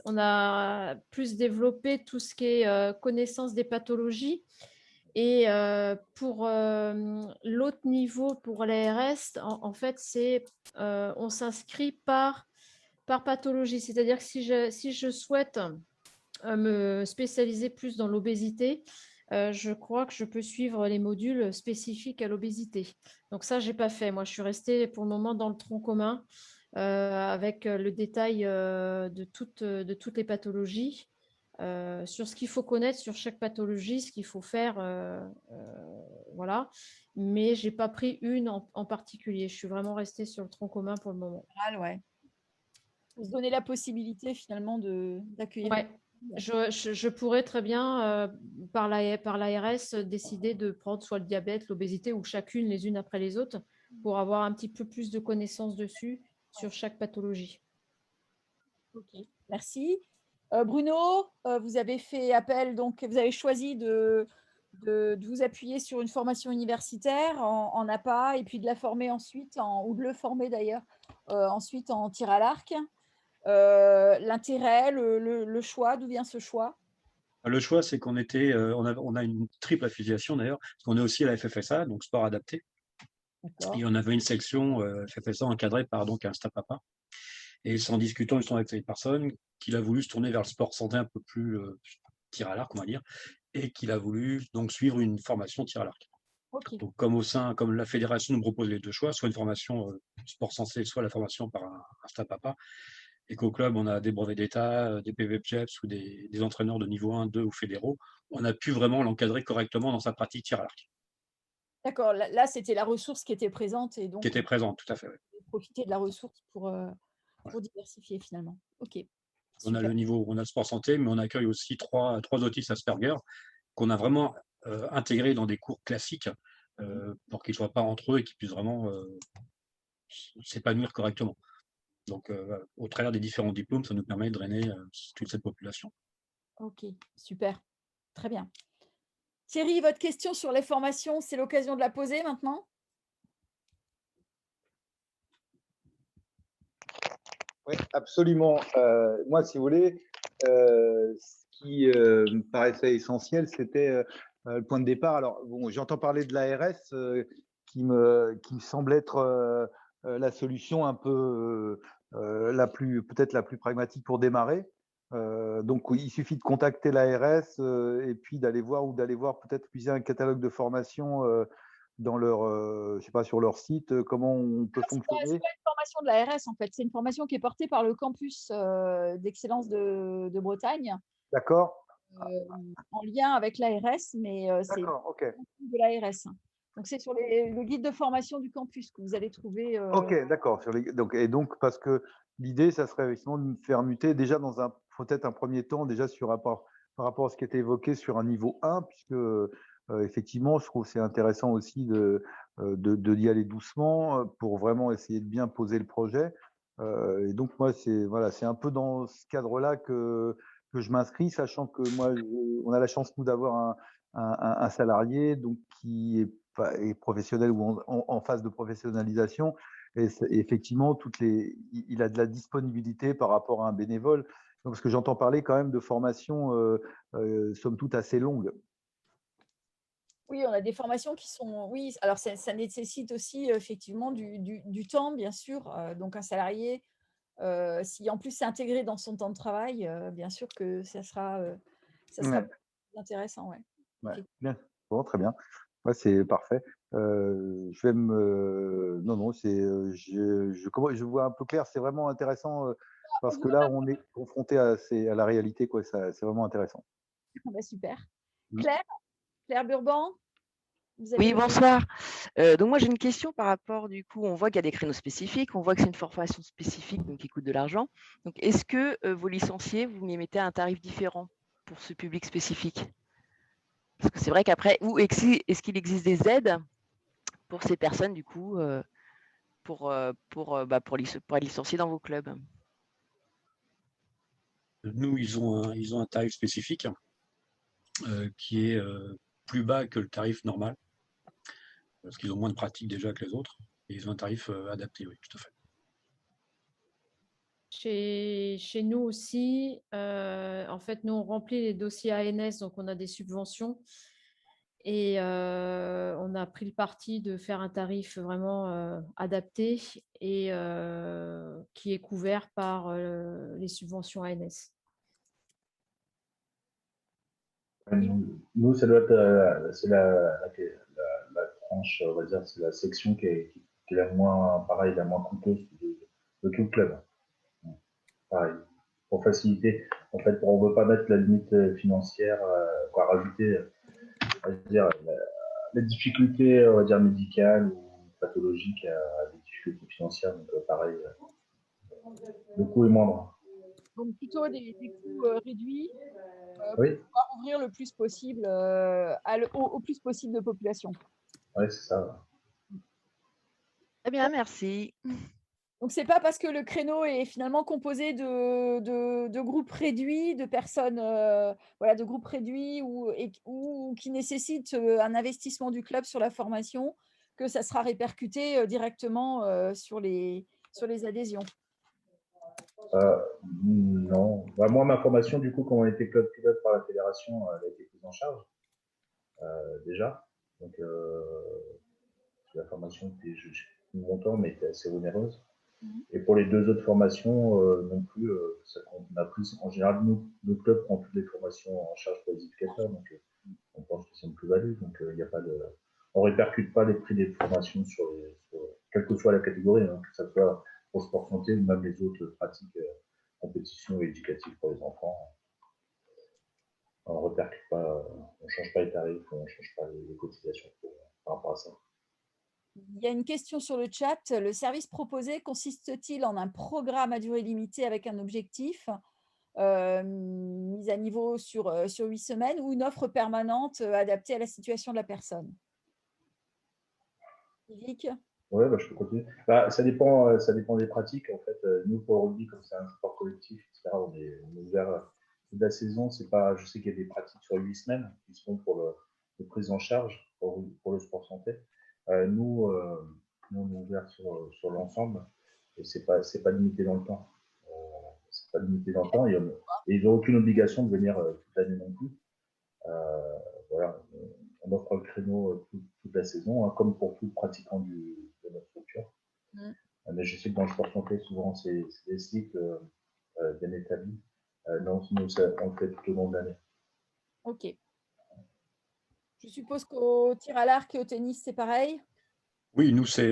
on a plus développé tout ce qui est connaissance des pathologies. Et pour l'autre niveau, pour l'ARS, en fait, on s'inscrit par pathologie. C'est-à-dire que si je souhaite me spécialiser plus dans l'obésité, je crois que je peux suivre les modules spécifiques à l'obésité. Donc ça, je n'ai pas fait. Moi, je suis restée pour le moment dans le tronc commun avec le détail de toutes les pathologies, sur ce qu'il faut connaître sur chaque pathologie, ce qu'il faut faire. Voilà. Mais je n'ai pas pris une en particulier. Je suis vraiment restée sur le tronc commun pour le moment. Ouais. Pour se donner la possibilité finalement d'accueillir. Ouais. Je pourrais très bien, par l'ARS, décider de prendre soit le diabète, l'obésité, ou chacune les unes après les autres, pour avoir un petit peu plus de connaissances dessus sur chaque pathologie. Ok, merci. Bruno, vous avez fait appel, donc vous avez choisi de vous appuyer sur une formation universitaire en APA et puis de la former ensuite, ou de le former d'ailleurs, ensuite en tir à l'arc. L'intérêt, le choix, d'où vient ce choix? Le choix, c'est qu'on a une triple affiliation d'ailleurs, parce qu'on est aussi à la FFSA, donc sport adapté. Et on avait une section FFSA encadrée par donc un STAPAPA. Papa. Et c'est en discutant justement avec cette personne qu'il a voulu se tourner vers le sport santé un peu plus tir à l'arc, on va dire, et qu'il a voulu donc suivre une formation tir à l'arc. Okay. Donc comme la fédération nous propose les deux choix, soit une formation sport santé, soit la formation par un STAPAPA. Et qu'au club, on a des brevets d'État, des PVPGEPS ou des entraîneurs de niveau 1, 2 ou fédéraux, on a pu vraiment l'encadrer correctement dans sa pratique tir à l'arc. D'accord, là c'était la ressource qui était présente et donc qui était présente, tout à fait. Ouais. Profiter de la ressource pour diversifier finalement. Ok. On a le sport santé, mais on accueille aussi trois autistes Asperger qu'on a vraiment intégrés dans des cours classiques pour qu'ils ne soient pas entre eux et qu'ils puissent vraiment s'épanouir correctement. Donc, au travers des différents diplômes, ça nous permet de drainer toute cette population. Ok, super. Très bien. Thierry, votre question sur les formations, c'est l'occasion de la poser maintenant? Oui, absolument. Moi, si vous voulez, ce qui me paraissait essentiel, c'était le point de départ. Alors, bon, j'entends parler de l'ARS qui me semble être la solution un peu peut-être la plus pragmatique pour démarrer. Donc, il suffit de contacter l'ARS et puis d'aller voir peut-être puiser un catalogue de formation dans leur, je sais pas, sur leur site, comment on peut fonctionner. C'est pas une formation de l'ARS en fait, c'est une formation qui est portée par le campus d'excellence de Bretagne. D'accord. En lien avec l'ARS, mais c'est okay. de l'ARS. Donc c'est sur le guide de formation du campus que vous allez trouver. Ok, d'accord. Donc parce que l'idée, ça serait effectivement de me faire muter déjà peut-être un premier temps déjà par rapport à ce qui était évoqué sur un niveau 1, puisque effectivement, je trouve que c'est intéressant aussi d'y aller doucement pour vraiment essayer de bien poser le projet. Et donc moi, c'est un peu dans ce cadre-là que je m'inscris, sachant que moi, on a la chance nous d'avoir un salarié donc qui est professionnel ou en phase de professionnalisation. Et effectivement, il a de la disponibilité par rapport à un bénévole. Donc, parce que j'entends parler quand même de formations, somme toute, assez longues. Oui, on a des formations qui sont… Oui, alors ça nécessite aussi effectivement du temps, bien sûr. Donc, un salarié, si en plus c'est intégré dans son temps de travail, bien sûr que ça sera intéressant. Ouais, bien. Bon, très bien. Ouais, c'est parfait. Je vais me… Non, je vois un peu clair. C'est vraiment intéressant parce que là, on est confronté à la réalité. C'est vraiment intéressant. Super. Claire Burban, vous avez… Oui, bonsoir. Donc moi j'ai une question par rapport, du coup, on voit qu'il y a des créneaux spécifiques, on voit que c'est une formation spécifique donc qui coûte de l'argent. Donc est-ce que vos licenciés, vous m'y mettez un tarif différent pour ce public spécifique? Parce que c'est vrai qu'après, est-ce qu'il existe des aides pour ces personnes, du coup, pour être licenciés dans vos clubs? Nous, ils ont un tarif spécifique qui est plus bas que le tarif normal, parce qu'ils ont moins de pratique déjà que les autres, et ils ont un tarif adapté, oui, tout à fait. Chez nous aussi, en fait, nous, on remplit les dossiers ANS, donc on a des subventions. Et on a pris le parti de faire un tarif vraiment adapté et qui est couvert par les subventions ANS. Nous, ça doit être c'est la tranche, on va dire, c'est la section qui est la moins, pareil, la moins coûteuse de tout le club. Pareil, pour faciliter, en fait, on ne veut pas mettre la limite financière, quoi, rajouter, on va dire, la difficulté, on va dire, médicale ou pathologique à des difficultés financières. Donc, pareil, le coût est moindre. Donc plutôt des coûts réduits Oui, pour pouvoir ouvrir le plus possible au plus possible de population. ouais, c'est ça. Très bien, merci. Donc, ce n'est pas parce que le créneau est finalement composé de groupes réduits, de personnes, voilà, de groupes réduits ou qui nécessitent un investissement du club sur la formation que ça sera répercuté directement sur les adhésions. Non. Bah, moi, ma formation, du coup, quand on était club pilote par la fédération, elle a été prise en charge déjà. Donc, la formation était, je sais plus longtemps, mais était assez onéreuse. Et pour les deux autres formations, non plus, on a pris, en général, le club prend toutes les formations en charge pour les éducateurs, donc on pense que c'est une plus-value. Donc, il y a pas de, on répercute pas les prix des formations quelle que soit la catégorie, hein, que ce soit pour sport santé ou même les autres pratiques compétition et éducatives pour les enfants. On répercute pas, on change pas les tarifs, on change pas les cotisations par rapport à ça. Il y a une question sur le chat. Le service proposé consiste-t-il en un programme à durée limitée avec un objectif mis à niveau sur 8 semaines ou une offre permanente adaptée à la situation de la personne? Yvick? Oui, bah, je peux continuer. Bah, ça dépend des pratiques. En fait, nous, pour le rugby, comme c'est un sport collectif, etc., on est ouvert toute la saison. C'est pas, je sais qu'il y a des pratiques sur 8 semaines qui se font pour le prise en charge pour le sport santé. Nous, on est ouvert sur l'ensemble et c'est pas limité dans le temps. C'est pas limité dans le temps et ils n'ont aucune obligation de venir toute l'année non plus. Voilà, on offre le créneau toute la saison, hein, comme pour tout pratiquant de notre structure. Mais je sais que dans le sport santé, souvent, c'est des cycles bien établis. Non, nous, on le fait tout au long de l'année. Ok. Je suppose qu'au tir à l'arc et au tennis, c'est pareil? Oui, nous, c'est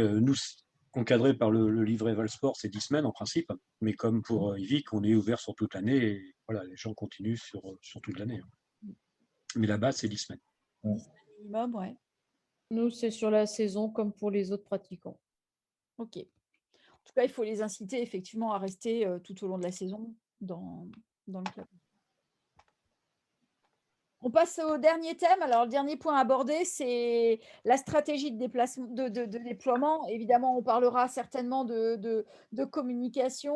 encadré par le livret Valsport, c'est 10 semaines en principe, mais comme pour Yvick, on est ouvert sur toute l'année et voilà, les gens continuent sur toute l'année. Mais la base, c'est 10 semaines. 10 semaines minimum, ouais. Nous, c'est sur la saison comme pour les autres pratiquants. Ok. En tout cas, il faut les inciter effectivement à rester tout au long de la saison dans le club. On passe au dernier thème. Alors, le dernier point abordé, c'est la stratégie de déploiement. Évidemment, on parlera certainement de communication.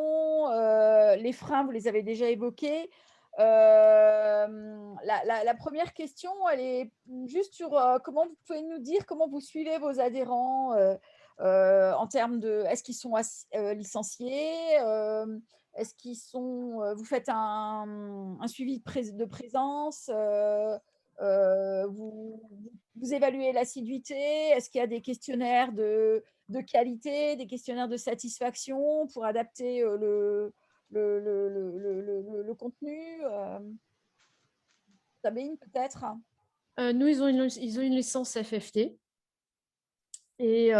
Les freins, vous les avez déjà évoqués. La première question, elle est juste sur comment vous pouvez nous dire comment vous suivez vos adhérents en termes de est-ce qu'ils sont licenciés, est-ce qu'ils sont, vous faites un suivi de présence, vous évaluez l'assiduité, est-ce qu'il y a des questionnaires de qualité, des questionnaires de satisfaction pour adapter le contenu? Sabine, peut-être? Nous, ils ont une licence FFT et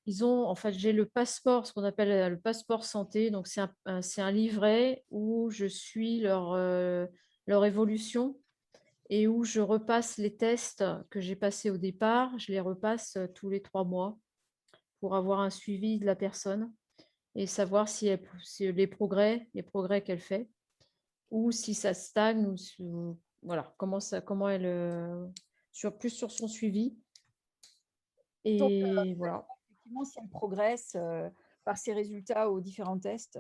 ils ont, en fait, j'ai le passeport, ce qu'on appelle le passeport santé. Donc, c'est un livret où je suis leur évolution et où je repasse les tests que j'ai passés au départ. Je les repasse tous les 3 mois pour avoir un suivi de la personne et savoir si les progrès qu'elle fait ou si ça stagne ou voilà, comment elle plus sur son suivi. Et Donc, voilà. effectivement, si elle progresse par ses résultats aux différents tests,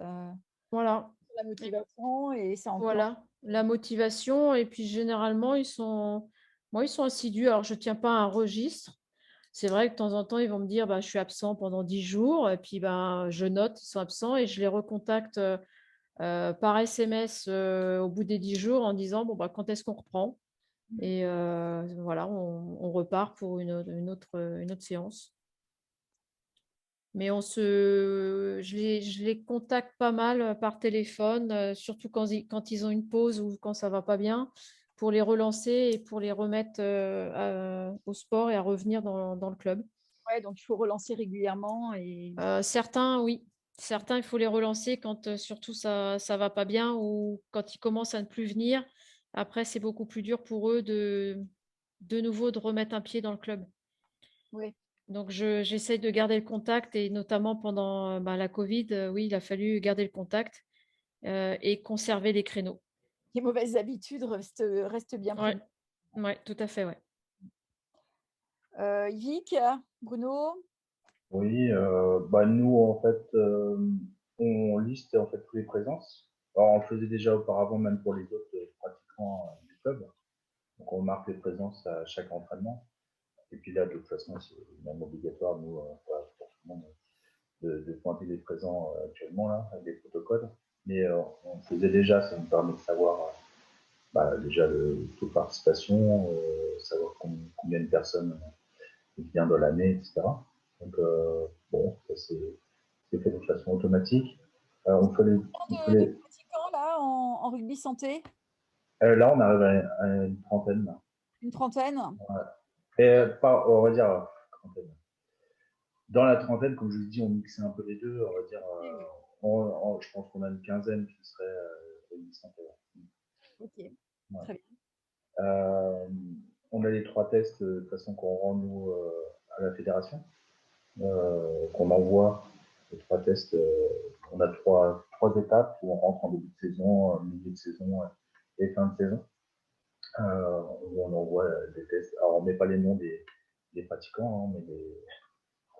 Voilà. la motivation et ça encourage. Voilà. la motivation. Et puis, généralement, ils sont assidus. Alors, je ne tiens pas un registre. C'est vrai que de temps en temps, ils vont me dire bah, je suis absent pendant 10 jours. Et puis, ben, je note qu'ils sont absents et je les recontacte par SMS au bout des 10 jours en disant bon, bah, quand est-ce qu'on reprend? Et voilà, on repart pour une autre séance. Mais je les contacte pas mal par téléphone, surtout quand ils ont une pause ou quand ça va pas bien, pour les relancer et pour les remettre au sport et à revenir dans le club. Ouais, donc il faut relancer régulièrement. Et... Certains, oui. Certains, il faut les relancer quand surtout ça va pas bien ou quand ils commencent à ne plus venir. Après, c'est beaucoup plus dur pour eux de nouveau de remettre un pied dans le club. Oui. Donc, j'essaye de garder le contact et notamment pendant la Covid, oui, il a fallu garder le contact et conserver les créneaux. Les mauvaises habitudes restent bien Ouais, présentes. ouais, tout à fait, ouais. Yvick, Bruno? Oui, nous, en fait, on liste en fait tous les présences. Alors, on le faisait déjà auparavant, même pour les autres pratiquants du club. Donc, on marque les présences à chaque entraînement. Et puis là, de toute façon, c'est même obligatoire, nous, pour tout le monde, de pointer les présents actuellement, là, avec des protocoles. Mais on le faisait déjà, ça nous permet de savoir déjà le taux de participation, savoir combien de personnes viennent dans l'année, etc. Donc, ça c'est fait de façon automatique. On fait les pratiquants là en rugby santé? Là, on arrive à une trentaine. Là. Une trentaine? Ouais. Et on va dire trentaine. Dans la trentaine, comme je vous dis, on mixait un peu les deux. On va dire, je pense qu'on a une quinzaine qui serait rugby santé. Ok, Ouais. très bien. On a les 3 tests de toute façon qu'on rend nous à la fédération, qu'on envoie. Les 3 tests, on a trois étapes où on rentre en début de saison, milieu de saison et fin de saison. Où on envoie des tests. Alors on met pas les noms des pratiquants, hein,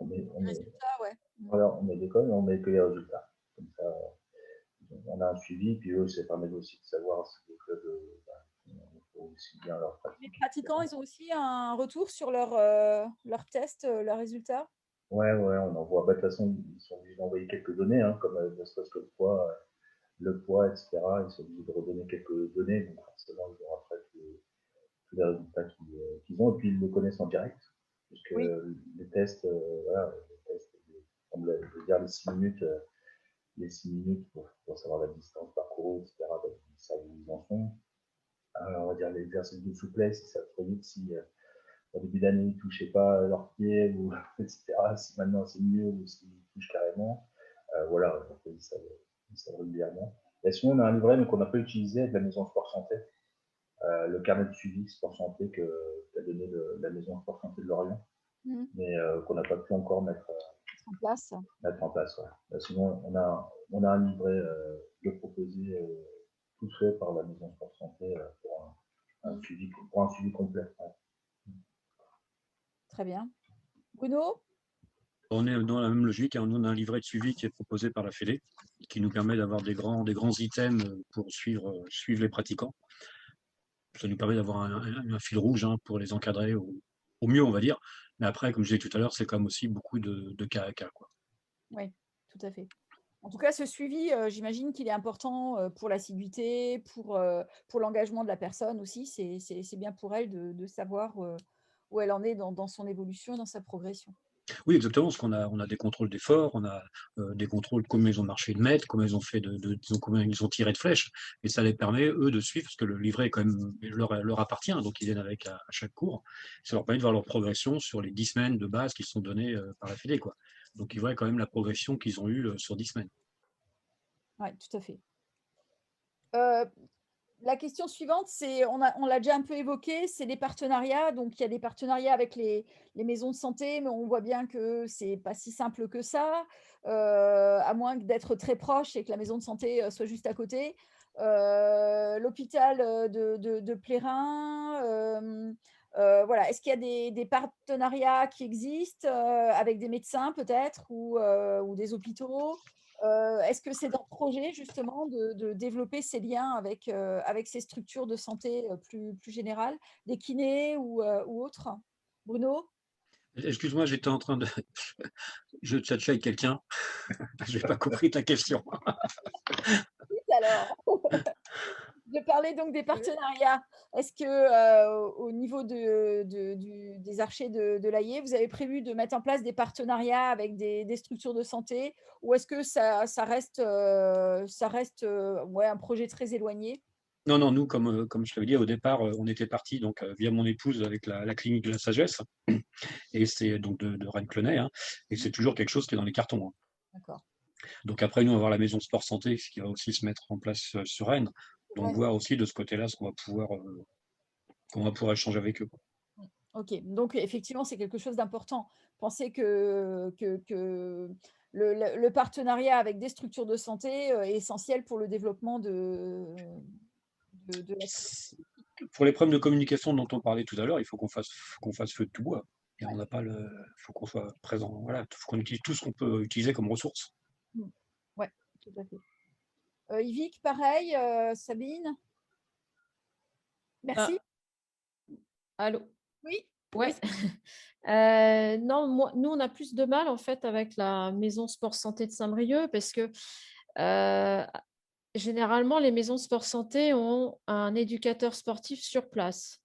mais Résultats, ouais. voilà, on met des codes, on met que les résultats. Comme ça, on a un suivi, puis eux, ça permet aussi de savoir si le club aussi bien leur pratique. Les pratiquants, ils ont aussi un retour sur leur test, leurs résultats? Ouais, on envoie. De toute façon, ils sont obligés d'envoyer quelques données, hein, comme ne serait-ce que le poids, etc. Ils sont obligés de redonner quelques données, donc forcément, ils ont après tous les résultats qu'ils ont, et puis ils le connaissent en direct, puisque Oui. les tests, comme je veux dire, les 6 minutes pour savoir la distance parcourue, etc., ils savent où ils en sont. On va dire l'exercice de souplesse, ils savent très vite si au début d'année, ils ne touchaient pas leurs pieds, ou, etc., si maintenant c'est mieux ou s'ils touchent carrément. Voilà, ils savent régulièrement. Et sinon, on a un livret qu'on n'a pas utilisé avec la maison Sport Santé, le carnet de suivi Sport Santé qu'a donné la maison Sport Santé de Lorient, mais qu'on n'a pas pu encore mettre en place. Ouais. Sinon, on a un livret de proposé, tout fait par la maison Sport Santé pour un suivi complet. Ouais. Très bien. Bruno? On est dans la même logique. On a un livret de suivi qui est proposé par la Fédé, qui nous permet d'avoir des grands items pour suivre les pratiquants. Ça nous permet d'avoir un fil rouge pour les encadrer au mieux, on va dire. Mais après, comme je disais tout à l'heure, c'est quand même aussi beaucoup de cas à cas, quoi. Oui, tout à fait. En tout cas, ce suivi, j'imagine qu'il est important pour l'assiduité, pour l'engagement de la personne aussi. C'est bien pour elle de savoir où elle en est dans son évolution, dans sa progression. Oui, exactement, parce qu'on a des contrôles d'effort, on a des contrôles combien ils ont marché de mètres, combien ils ont fait disons, combien ils ont tiré de flèches, et ça les permet, eux, de suivre, parce que le livret est quand même leur appartient, donc ils viennent avec à chaque cours. Ça leur permet de voir leur progression sur les 10 semaines de base qui sont données par la Fédé, quoi. Donc ils voient quand même la progression qu'ils ont eue sur 10 semaines. Oui, tout à fait. La question suivante, c'est, on l'a déjà un peu évoqué, c'est les partenariats. Donc, il y a des partenariats avec les maisons de santé, mais on voit bien que ce n'est pas si simple que ça, à moins d'être très proche et que la maison de santé soit juste à côté. L'hôpital de Plérin, Voilà. Est-ce qu'il y a des partenariats qui existent avec des médecins peut-être ou des hôpitaux? Est-ce que c'est dans le projet justement de développer ces liens avec ces structures de santé plus générales, des kinés ou autres? Bruno? Excuse-moi, j'étais en train de… Je tchatchais avec quelqu'un. Je n'ai pas compris ta question. Vite alors. Je parlais donc des partenariats. Est-ce que au niveau des archers de l'Aillé, vous avez prévu de mettre en place des partenariats avec des structures de santé ou est-ce que ça reste, ouais, un projet très éloigné? Non, non, nous, comme je t'avais dit au départ, on était parti donc via mon épouse avec la clinique de la sagesse, et c'est donc de Rennes-Clenay, hein, et c'est toujours quelque chose qui est dans les cartons, hein. D'accord. Donc après, nous, on va voir la maison sport santé, ce qui va aussi se mettre en place sur Rennes. Donc Ouais. voir aussi de ce côté-là ce qu'on va pouvoir échanger avec eux, quoi. Ok, donc effectivement, c'est quelque chose d'important. Pensez que le partenariat avec des structures de santé est essentiel pour le développement de la… Pour les problèmes de communication dont on parlait tout à l'heure, il faut qu'on fasse feu de tout bois. Et on n'a pas le… faut qu'on soit présent. Voilà, il faut qu'on utilise tout ce qu'on peut utiliser comme ressources. Oui, tout à fait. Yvick, pareil, Sabine? Merci. Allô? Oui? Ouais. Non, nous, on a plus de mal en fait avec la maison sport santé de Saint-Brieuc parce que généralement, les maisons sport santé ont un éducateur sportif sur place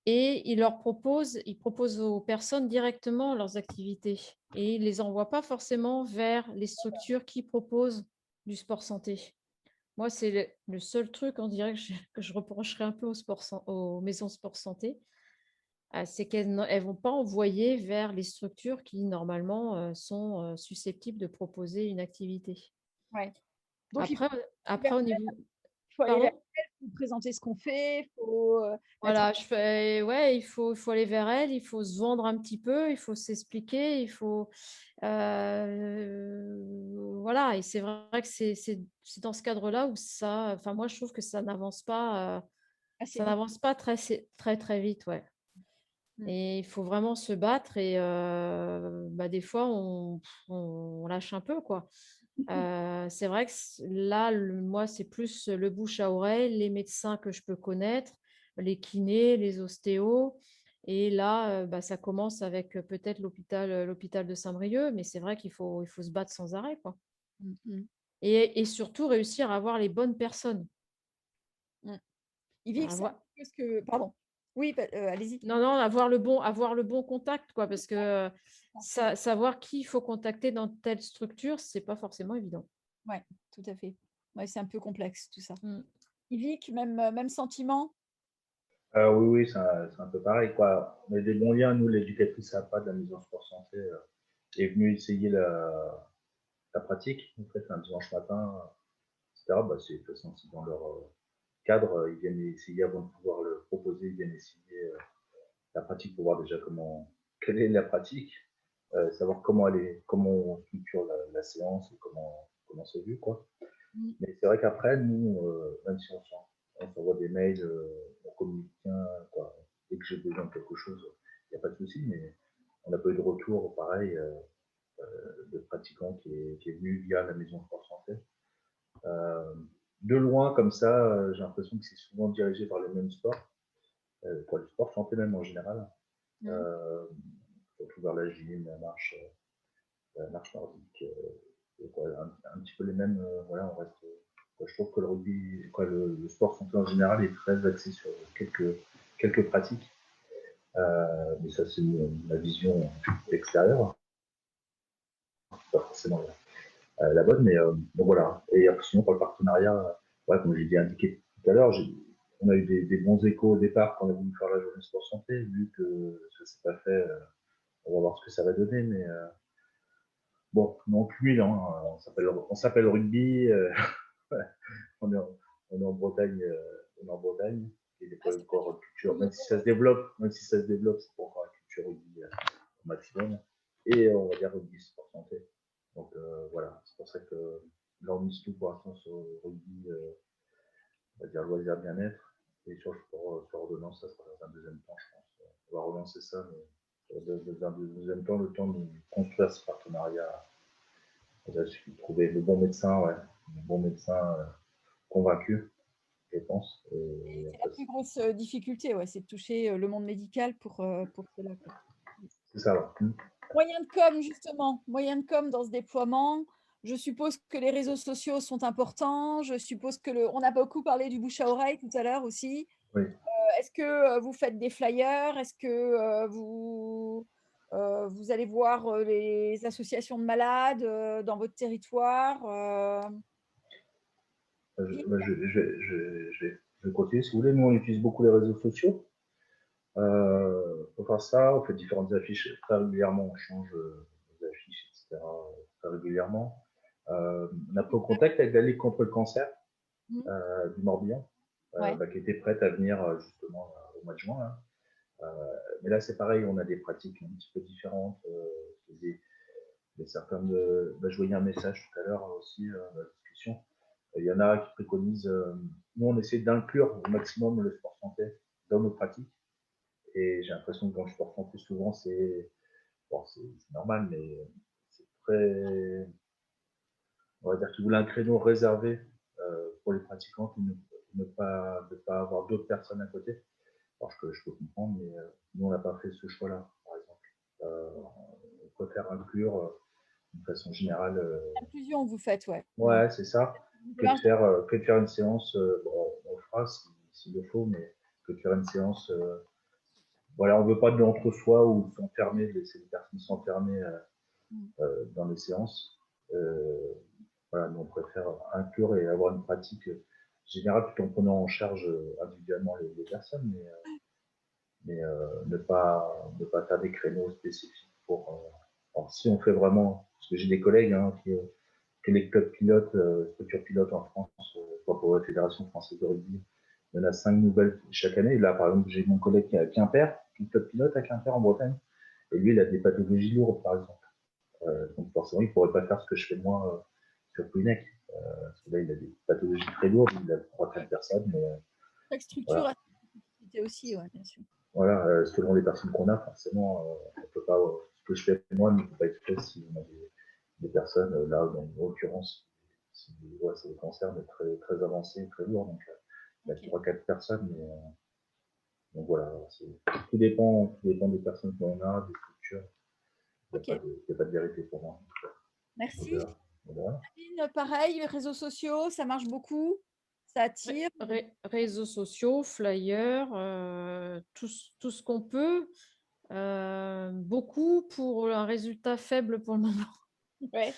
et ils proposent aux personnes directement leurs activités et ils ne les envoient pas forcément vers les structures qui proposent du sport santé. Moi, c'est le seul truc, on dirait que je reprocherais un peu aux maisons sport santé, c'est qu'elles ne vont pas envoyer vers les structures qui, normalement, sont susceptibles de proposer une activité. Ouais. Donc, Après, au niveau… il faut aller vers Pardon? elle, il faut présenter ce qu'on fait, il faut Voilà, ouais, il faut aller vers elle, il faut se vendre un petit peu, il faut s'expliquer, il faut… voilà, et c'est vrai que c'est dans ce cadre-là où ça… Enfin, moi, je trouve que ça n'avance pas, très, très, très vite, ouais. Et il faut vraiment se battre et des fois, on lâche un peu, quoi. C'est vrai que là, moi, c'est plus le bouche à oreille, les médecins que je peux connaître, les kinés, les ostéos. Et là, ça commence avec peut-être l'hôpital de Saint-Brieuc, mais c'est vrai qu'il faut se battre sans arrêt, quoi. Et surtout réussir à avoir les bonnes personnes. Yvick, pardon. Oui, allez-y. Non, avoir le bon contact, quoi, parce que savoir qui il faut contacter dans telle structure, c'est pas forcément évident. Oui, tout à fait. Ouais, c'est un peu complexe tout ça. Yvick, même sentiment? Oui, oui, c'est un peu pareil, quoi. On a des bons liens. Nous, l'éducatrice APA de la maison sport santé est venue essayer la pratique. En fait, un dimanche matin, etc. C'est de toute façon, c'est dans leur cadre. Ils viennent essayer avant de pouvoir le proposer. Ils viennent essayer la pratique pour voir déjà quelle est la pratique, savoir comment on structure la séance et comment c'est vu, quoi. Mais c'est vrai qu'après, nous, même si on s'envoie des mails, on communique bien, quoi. Dès que j'ai besoin de quelque chose, il n'y a pas de souci, mais on n'a pas eu de retour, pareil, de pratiquant qui est venu via la maison sport santé. De loin, comme ça, j'ai l'impression que c'est souvent dirigé par les mêmes sports, le sport santé même en général, surtout vers la gym, la marche nordique, un petit peu les mêmes, voilà, on reste. Je trouve que le rugby, le sport santé en général est très axé sur quelques pratiques. Mais ça, c'est ma vision extérieure. Pas forcément la bonne, mais bon, voilà. Et sinon, pour le partenariat, ouais, comme j'ai indiqué tout à l'heure, on a eu des bons échos au départ quand on a voulu faire la journée sport santé, vu que ça ne s'est pas fait. On va voir ce que ça va donner, mais bon, non cumul, hein, on s'appelle rugby. On est en Bretagne, et des fois encore culture, même si ça se développe, c'est pas encore la culture rugby au maximum. Et on va dire rugby sport santé. Donc voilà, c'est pour ça que là on mise tout pour l'instant sur rugby, on va dire loisir bien-être. Et sur ordonnance, ça sera dans un deuxième temps, je pense. On va relancer ça, mais dans un deuxième temps, le temps de construire ce partenariat. Il suffit de trouver le bon médecin, convaincu, je pense. Et C'est la plus grosse difficulté, ouais, c'est de toucher le monde médical pour cela, quoi. c'est ça, ouais. Moyen de com, justement, moyen de com dans ce déploiement. Je suppose que les réseaux sociaux sont importants. Je suppose que on a beaucoup parlé du bouche à oreille tout à l'heure aussi. Oui. Est-ce que vous faites des flyers? Est-ce que vous allez voir les associations de malades dans votre territoire? Je vais continuer si vous voulez. Nous, on utilise beaucoup les réseaux sociaux. Pour faire ça, on fait différentes affiches très régulièrement. On change les affiches, etc. très régulièrement. On a pris contact avec la Ligue contre le cancer du Morbihan, qui était prête à venir justement au mois de juin. Hein. Mais là, c'est pareil, on a des pratiques un petit peu différentes. Certaines je voyais un message tout à l'heure aussi dans la discussion. Il y en a qui préconisent. Nous, on essaie d'inclure au maximum le sport santé dans nos pratiques. Et j'ai l'impression que dans le sport santé, souvent, c'est normal, mais c'est très. On va dire qu'ils voulaient un créneau réservé pour les pratiquants, ne pas avoir d'autres personnes à côté. Parce que je peux comprendre, mais nous, on n'a pas fait ce choix-là, par exemple. On préfère inclure de façon générale. L'inclusion, vous faites, ouais. Ouais, c'est ça. Que de faire une séance, on le fera s'il le faut, mais que de faire une séance. Voilà, on ne veut pas de l'entre-soi ou s'enfermer, laisser les personnes s'enfermer dans les séances. Voilà, nous, on préfère inclure et avoir une pratique générale tout en prenant en charge individuellement les personnes, mais ne pas faire des créneaux spécifiques pour. Alors, si on fait vraiment, parce que j'ai des collègues qui les clubs pilotes, structures pilotes en France, pour la Fédération française de rugby, il y en a 5 nouvelles chaque année. Et là, par exemple, j'ai mon collègue qui est à Quimper, qui est club pilote à Quimper en Bretagne, et lui, il a des pathologies lourdes, par exemple. Donc forcément, il ne pourrait pas faire ce que je fais moi sur Plouhinec. Parce que là, il a des pathologies très lourdes, il a 3-4 personnes. Chaque structure a ses spécificités aussi, ouais, bien sûr. Voilà, selon les personnes qu'on a, forcément, on peut pas, ce que je fais moi ne peut pas être fait si on a des personnes, là, en l'occurrence, c'est des cancers mais très, très avancés, très lourds. Donc, il y a 3-4 personnes. Donc voilà, tout dépend des personnes qu'on a, des structures. Il n'y a pas de vérité pour moi. Merci. Voilà. Pareil, les réseaux sociaux, ça marche beaucoup, ça attire. Réseaux sociaux, flyers, tout ce qu'on peut. Beaucoup pour un résultat faible pour le moment. Ouais.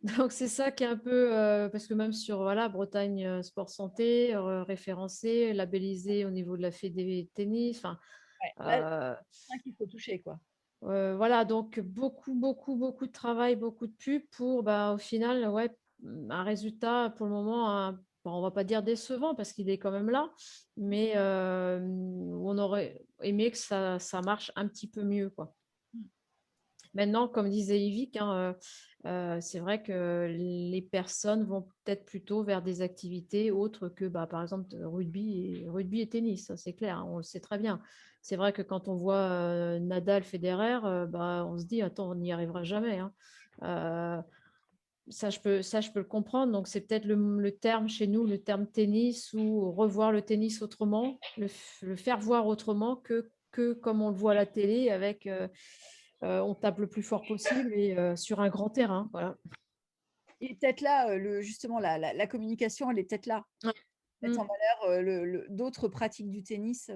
Donc c'est ça qui est un peu parce que même sur Bretagne Sport Santé référencé, labellisé au niveau de la Fédé tennis, enfin c'est ça qu'il faut toucher, quoi. voilà, donc beaucoup de travail, beaucoup de pubs pour au final un résultat pour le moment on va pas dire décevant parce qu'il est quand même là, mais on aurait aimé que ça marche un petit peu mieux, quoi. Maintenant, comme disait Yvick, c'est vrai que les personnes vont peut-être plutôt vers des activités autres que, par exemple, rugby et tennis, ça c'est clair, on le sait très bien. C'est vrai que quand on voit Nadal, Federer, on se dit, attends, on n'y arrivera jamais. Ça, je peux le comprendre. Donc, c'est peut-être le terme chez nous, le terme tennis, ou revoir le tennis autrement, le faire voir autrement que comme on le voit à la télé avec... on tape le plus fort possible et sur un grand terrain. Voilà. Et peut-être là, justement, la communication, elle est peut-être là. Mettre en valeur d'autres pratiques du tennis.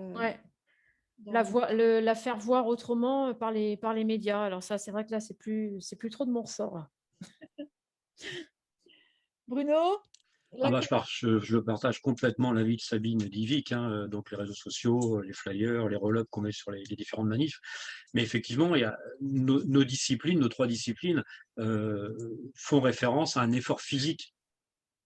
La faire voir autrement par les médias. Alors ça, c'est vrai que là, c'est plus trop de mon ressort. Là. Bruno, je partage complètement l'avis de Sabine et d'Yvick, donc les réseaux sociaux, les flyers, les roll-ups qu'on met sur les différentes manifs. Mais effectivement, il y a nos disciplines, nos 3 disciplines font référence à un effort physique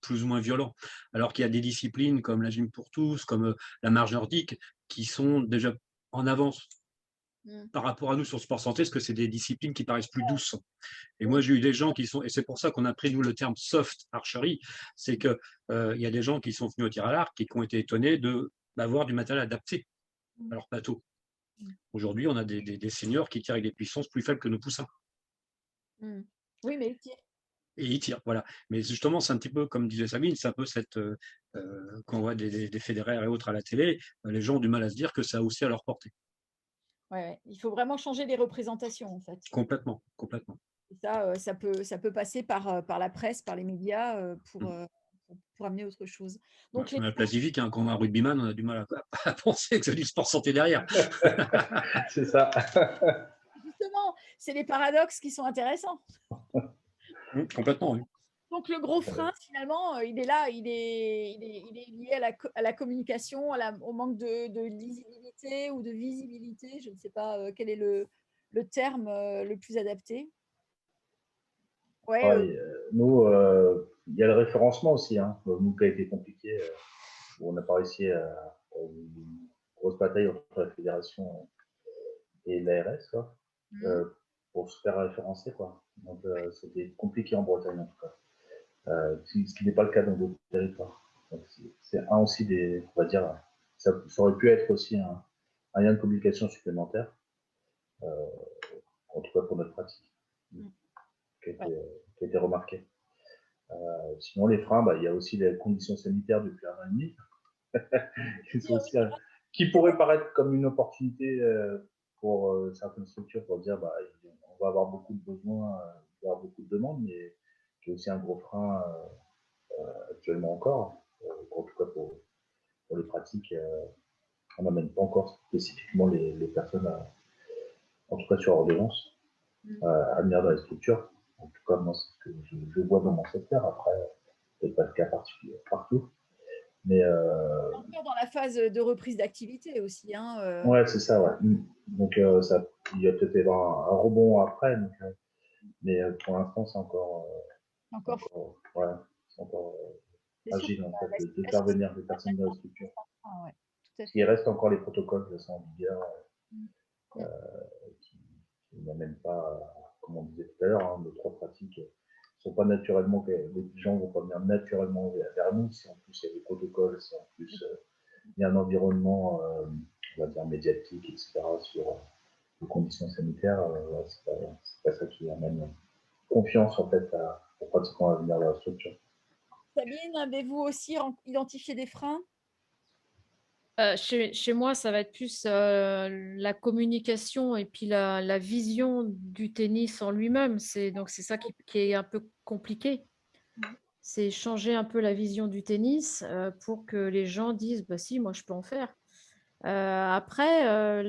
plus ou moins violent. Alors qu'il y a des disciplines comme la gym pour tous, comme la marche nordique, qui sont déjà en avance par rapport à nous sur le sport santé, parce que c'est des disciplines qui paraissent plus douces. Et moi, j'ai eu des gens qui sont, et c'est pour ça qu'on a pris, nous, le terme soft archery, c'est qu'il y a des gens qui sont venus au tir à l'arc et qui ont été étonnés de avoir du matériel adapté à leur plateau. Aujourd'hui, on a des seniors qui tirent avec des puissances plus faibles que nos poussins. Oui, mais ils tirent. Et ils tirent, voilà. Mais justement, c'est un petit peu, comme disait Sabine, c'est un peu cette… quand on voit des fédéraires et autres à la télé, les gens ont du mal à se dire que ça a aussi à leur portée. Ouais. Il faut vraiment changer les représentations, en fait. Complètement, complètement. Et ça peut passer par la presse, par les médias, pour amener autre chose. Donc, Ouais, la place civique, hein, quand on a un rugbyman, on a du mal à penser que c'est du sport santé derrière. C'est ça. Justement, c'est les paradoxes qui sont intéressants. Complètement, oui. Donc, le gros frein, finalement, il est là, il est lié à la communication, au manque de lisibilité ou de visibilité. Je ne sais pas quel est le terme le plus adapté. Ouais, Nous, il y a le référencement aussi, hein, nous, qui a été compliqué. Où on n'a pas réussi à une grosse bataille entre la fédération et l'ARS, quoi, pour se faire référencer, quoi. Donc, c'était compliqué en Bretagne, en tout cas. Ce qui n'est pas le cas dans d'autres territoires. Donc, c'est un aussi on va dire, ça aurait pu être aussi un lien de communication supplémentaire, en tout cas pour notre pratique, qui a été remarqué. Sinon, les freins, il y a aussi les conditions sanitaires depuis 1 an et demi, qui pourraient paraître comme une opportunité pour certaines structures pour dire on va avoir beaucoup de besoins, il va y avoir beaucoup de demandes, mais qui est aussi un gros frein actuellement encore, en tout cas pour les pratiques. On n'amène pas encore spécifiquement les personnes, en tout cas sur ordonnance, à venir dans les structures. En tout cas, moi, c'est ce que je vois dans mon secteur. Après, peut-être pas le cas particulier partout. Mais encore dans la phase de reprise d'activité aussi. Hein, ouais, c'est ça, ouais. Donc, il y a peut-être un rebond après, donc, mais pour l'instant, c'est encore agile, en fait, de faire venir des personnes dans la structure. Ouais, Parce qu'il reste encore les protocoles de en vigueur qui n'amènent pas, comme on disait tout à l'heure, hein, nos 3 pratiques sont pas naturellement, les gens ne vont pas venir naturellement vers nous, si en plus il y a des protocoles, si en plus il y a un environnement, on va dire, médiatique, etc., sur les conditions sanitaires, c'est pas ça qui amène confiance, en fait, aux pratiquants à venir dans la structure. Sabine, avez-vous aussi identifié des freins? Chez moi, ça va être plus la communication et puis la vision du tennis en lui-même. Donc c'est ça qui est un peu compliqué. C'est changer un peu la vision du tennis pour que les gens disent, bah si, moi je peux en faire. Après,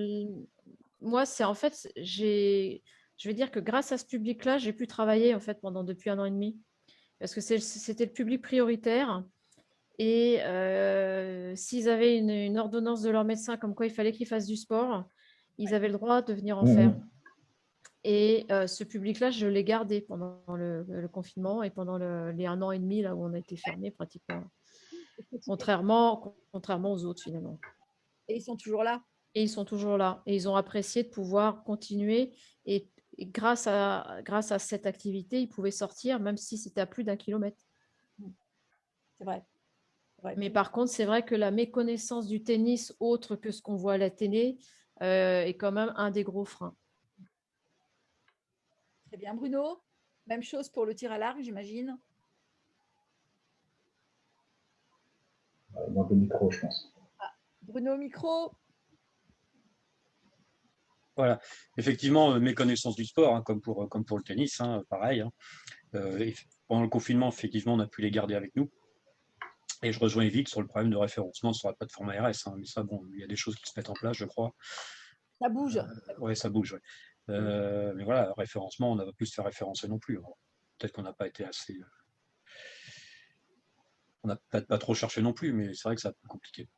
moi, c'est en fait, je vais dire que grâce à ce public-là, j'ai pu travailler en fait depuis 1 an et demi parce que c'était le public prioritaire. Et s'ils avaient une ordonnance de leur médecin comme quoi il fallait qu'ils fassent du sport, ils avaient le droit de venir en faire. Et ce public-là, je l'ai gardé pendant le confinement et pendant les 1 an et demi là où on a été fermé pratiquement, contrairement aux autres finalement. Et ils sont toujours là. Et ils sont toujours là. Et ils ont apprécié de pouvoir continuer. Et grâce à cette activité, ils pouvaient sortir même si c'était à plus d'1 kilomètre. C'est vrai. Mais par contre, c'est vrai que la méconnaissance du tennis, autre que ce qu'on voit à la télé, est quand même un des gros freins. Très bien. Bruno, même chose pour le tir à l'arc, j'imagine. Dans le micro, je pense. Bruno, micro. Voilà, effectivement, méconnaissance du sport, hein, comme pour le tennis, hein, pareil. Hein. Pendant le confinement, effectivement, on a pu les garder avec nous. Et je rejoins Evic sur le problème de référencement sur la plateforme ARS. Hein, mais ça, bon, il y a des choses qui se mettent en place, je crois. Ça bouge. Oui, ça bouge. Ouais. Mais voilà, référencement, on n'a pas pu se faire référencer non plus. Peut-être qu'on n'a pas été assez. On n'a peut-être pas trop cherché non plus, mais c'est vrai que c'est un peu compliqué.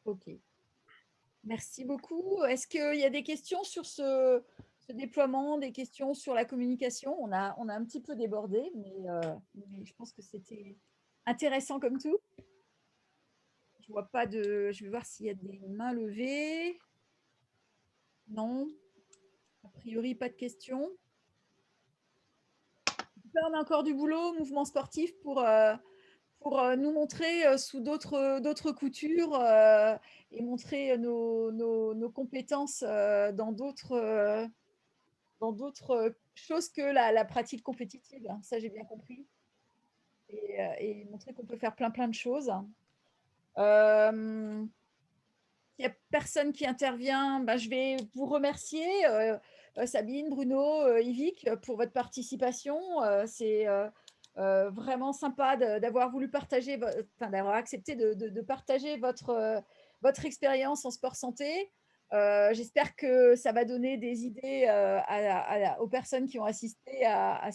Ok. Merci beaucoup. Est-ce qu'il y a des questions sur ce déploiement, des questions sur la communication? On a un petit peu débordé, mais je pense que c'était intéressant comme tout. Je vois pas de. Je vais voir s'il y a des mains levées. Non. A priori, pas de questions. On a encore du boulot, mouvement sportif, pour pour nous montrer sous d'autres coutures et montrer nos compétences dans d'autres choses que la pratique compétitive. Ça, j'ai bien compris. Et montrer qu'on peut faire plein de choses. Il n'y a personne qui intervient, je vais vous remercier, Sabine, Bruno, Yvick, pour votre participation. C'est vraiment sympa d'avoir voulu partager, d'avoir accepté de partager votre expérience en sport santé. J'espère que ça va donner des idées aux personnes qui ont assisté à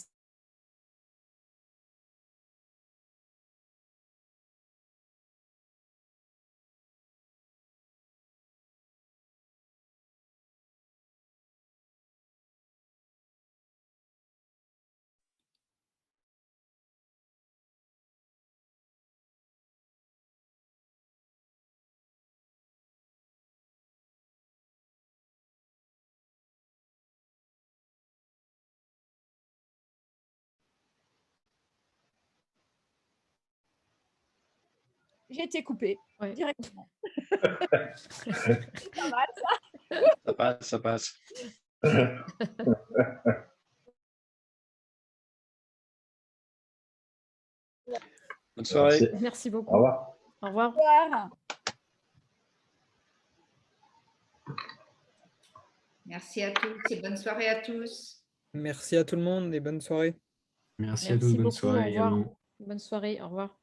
J'ai été coupée directement. C'est pas mal, ça. Ça passe. Bonne soirée. Merci beaucoup. Au revoir. Au revoir. Au revoir. Merci à tous et bonne soirée à tous. Merci à tout le monde et bonne soirée. Merci à tous, bonne beaucoup, soirée au revoir. également. Bonne soirée, au revoir.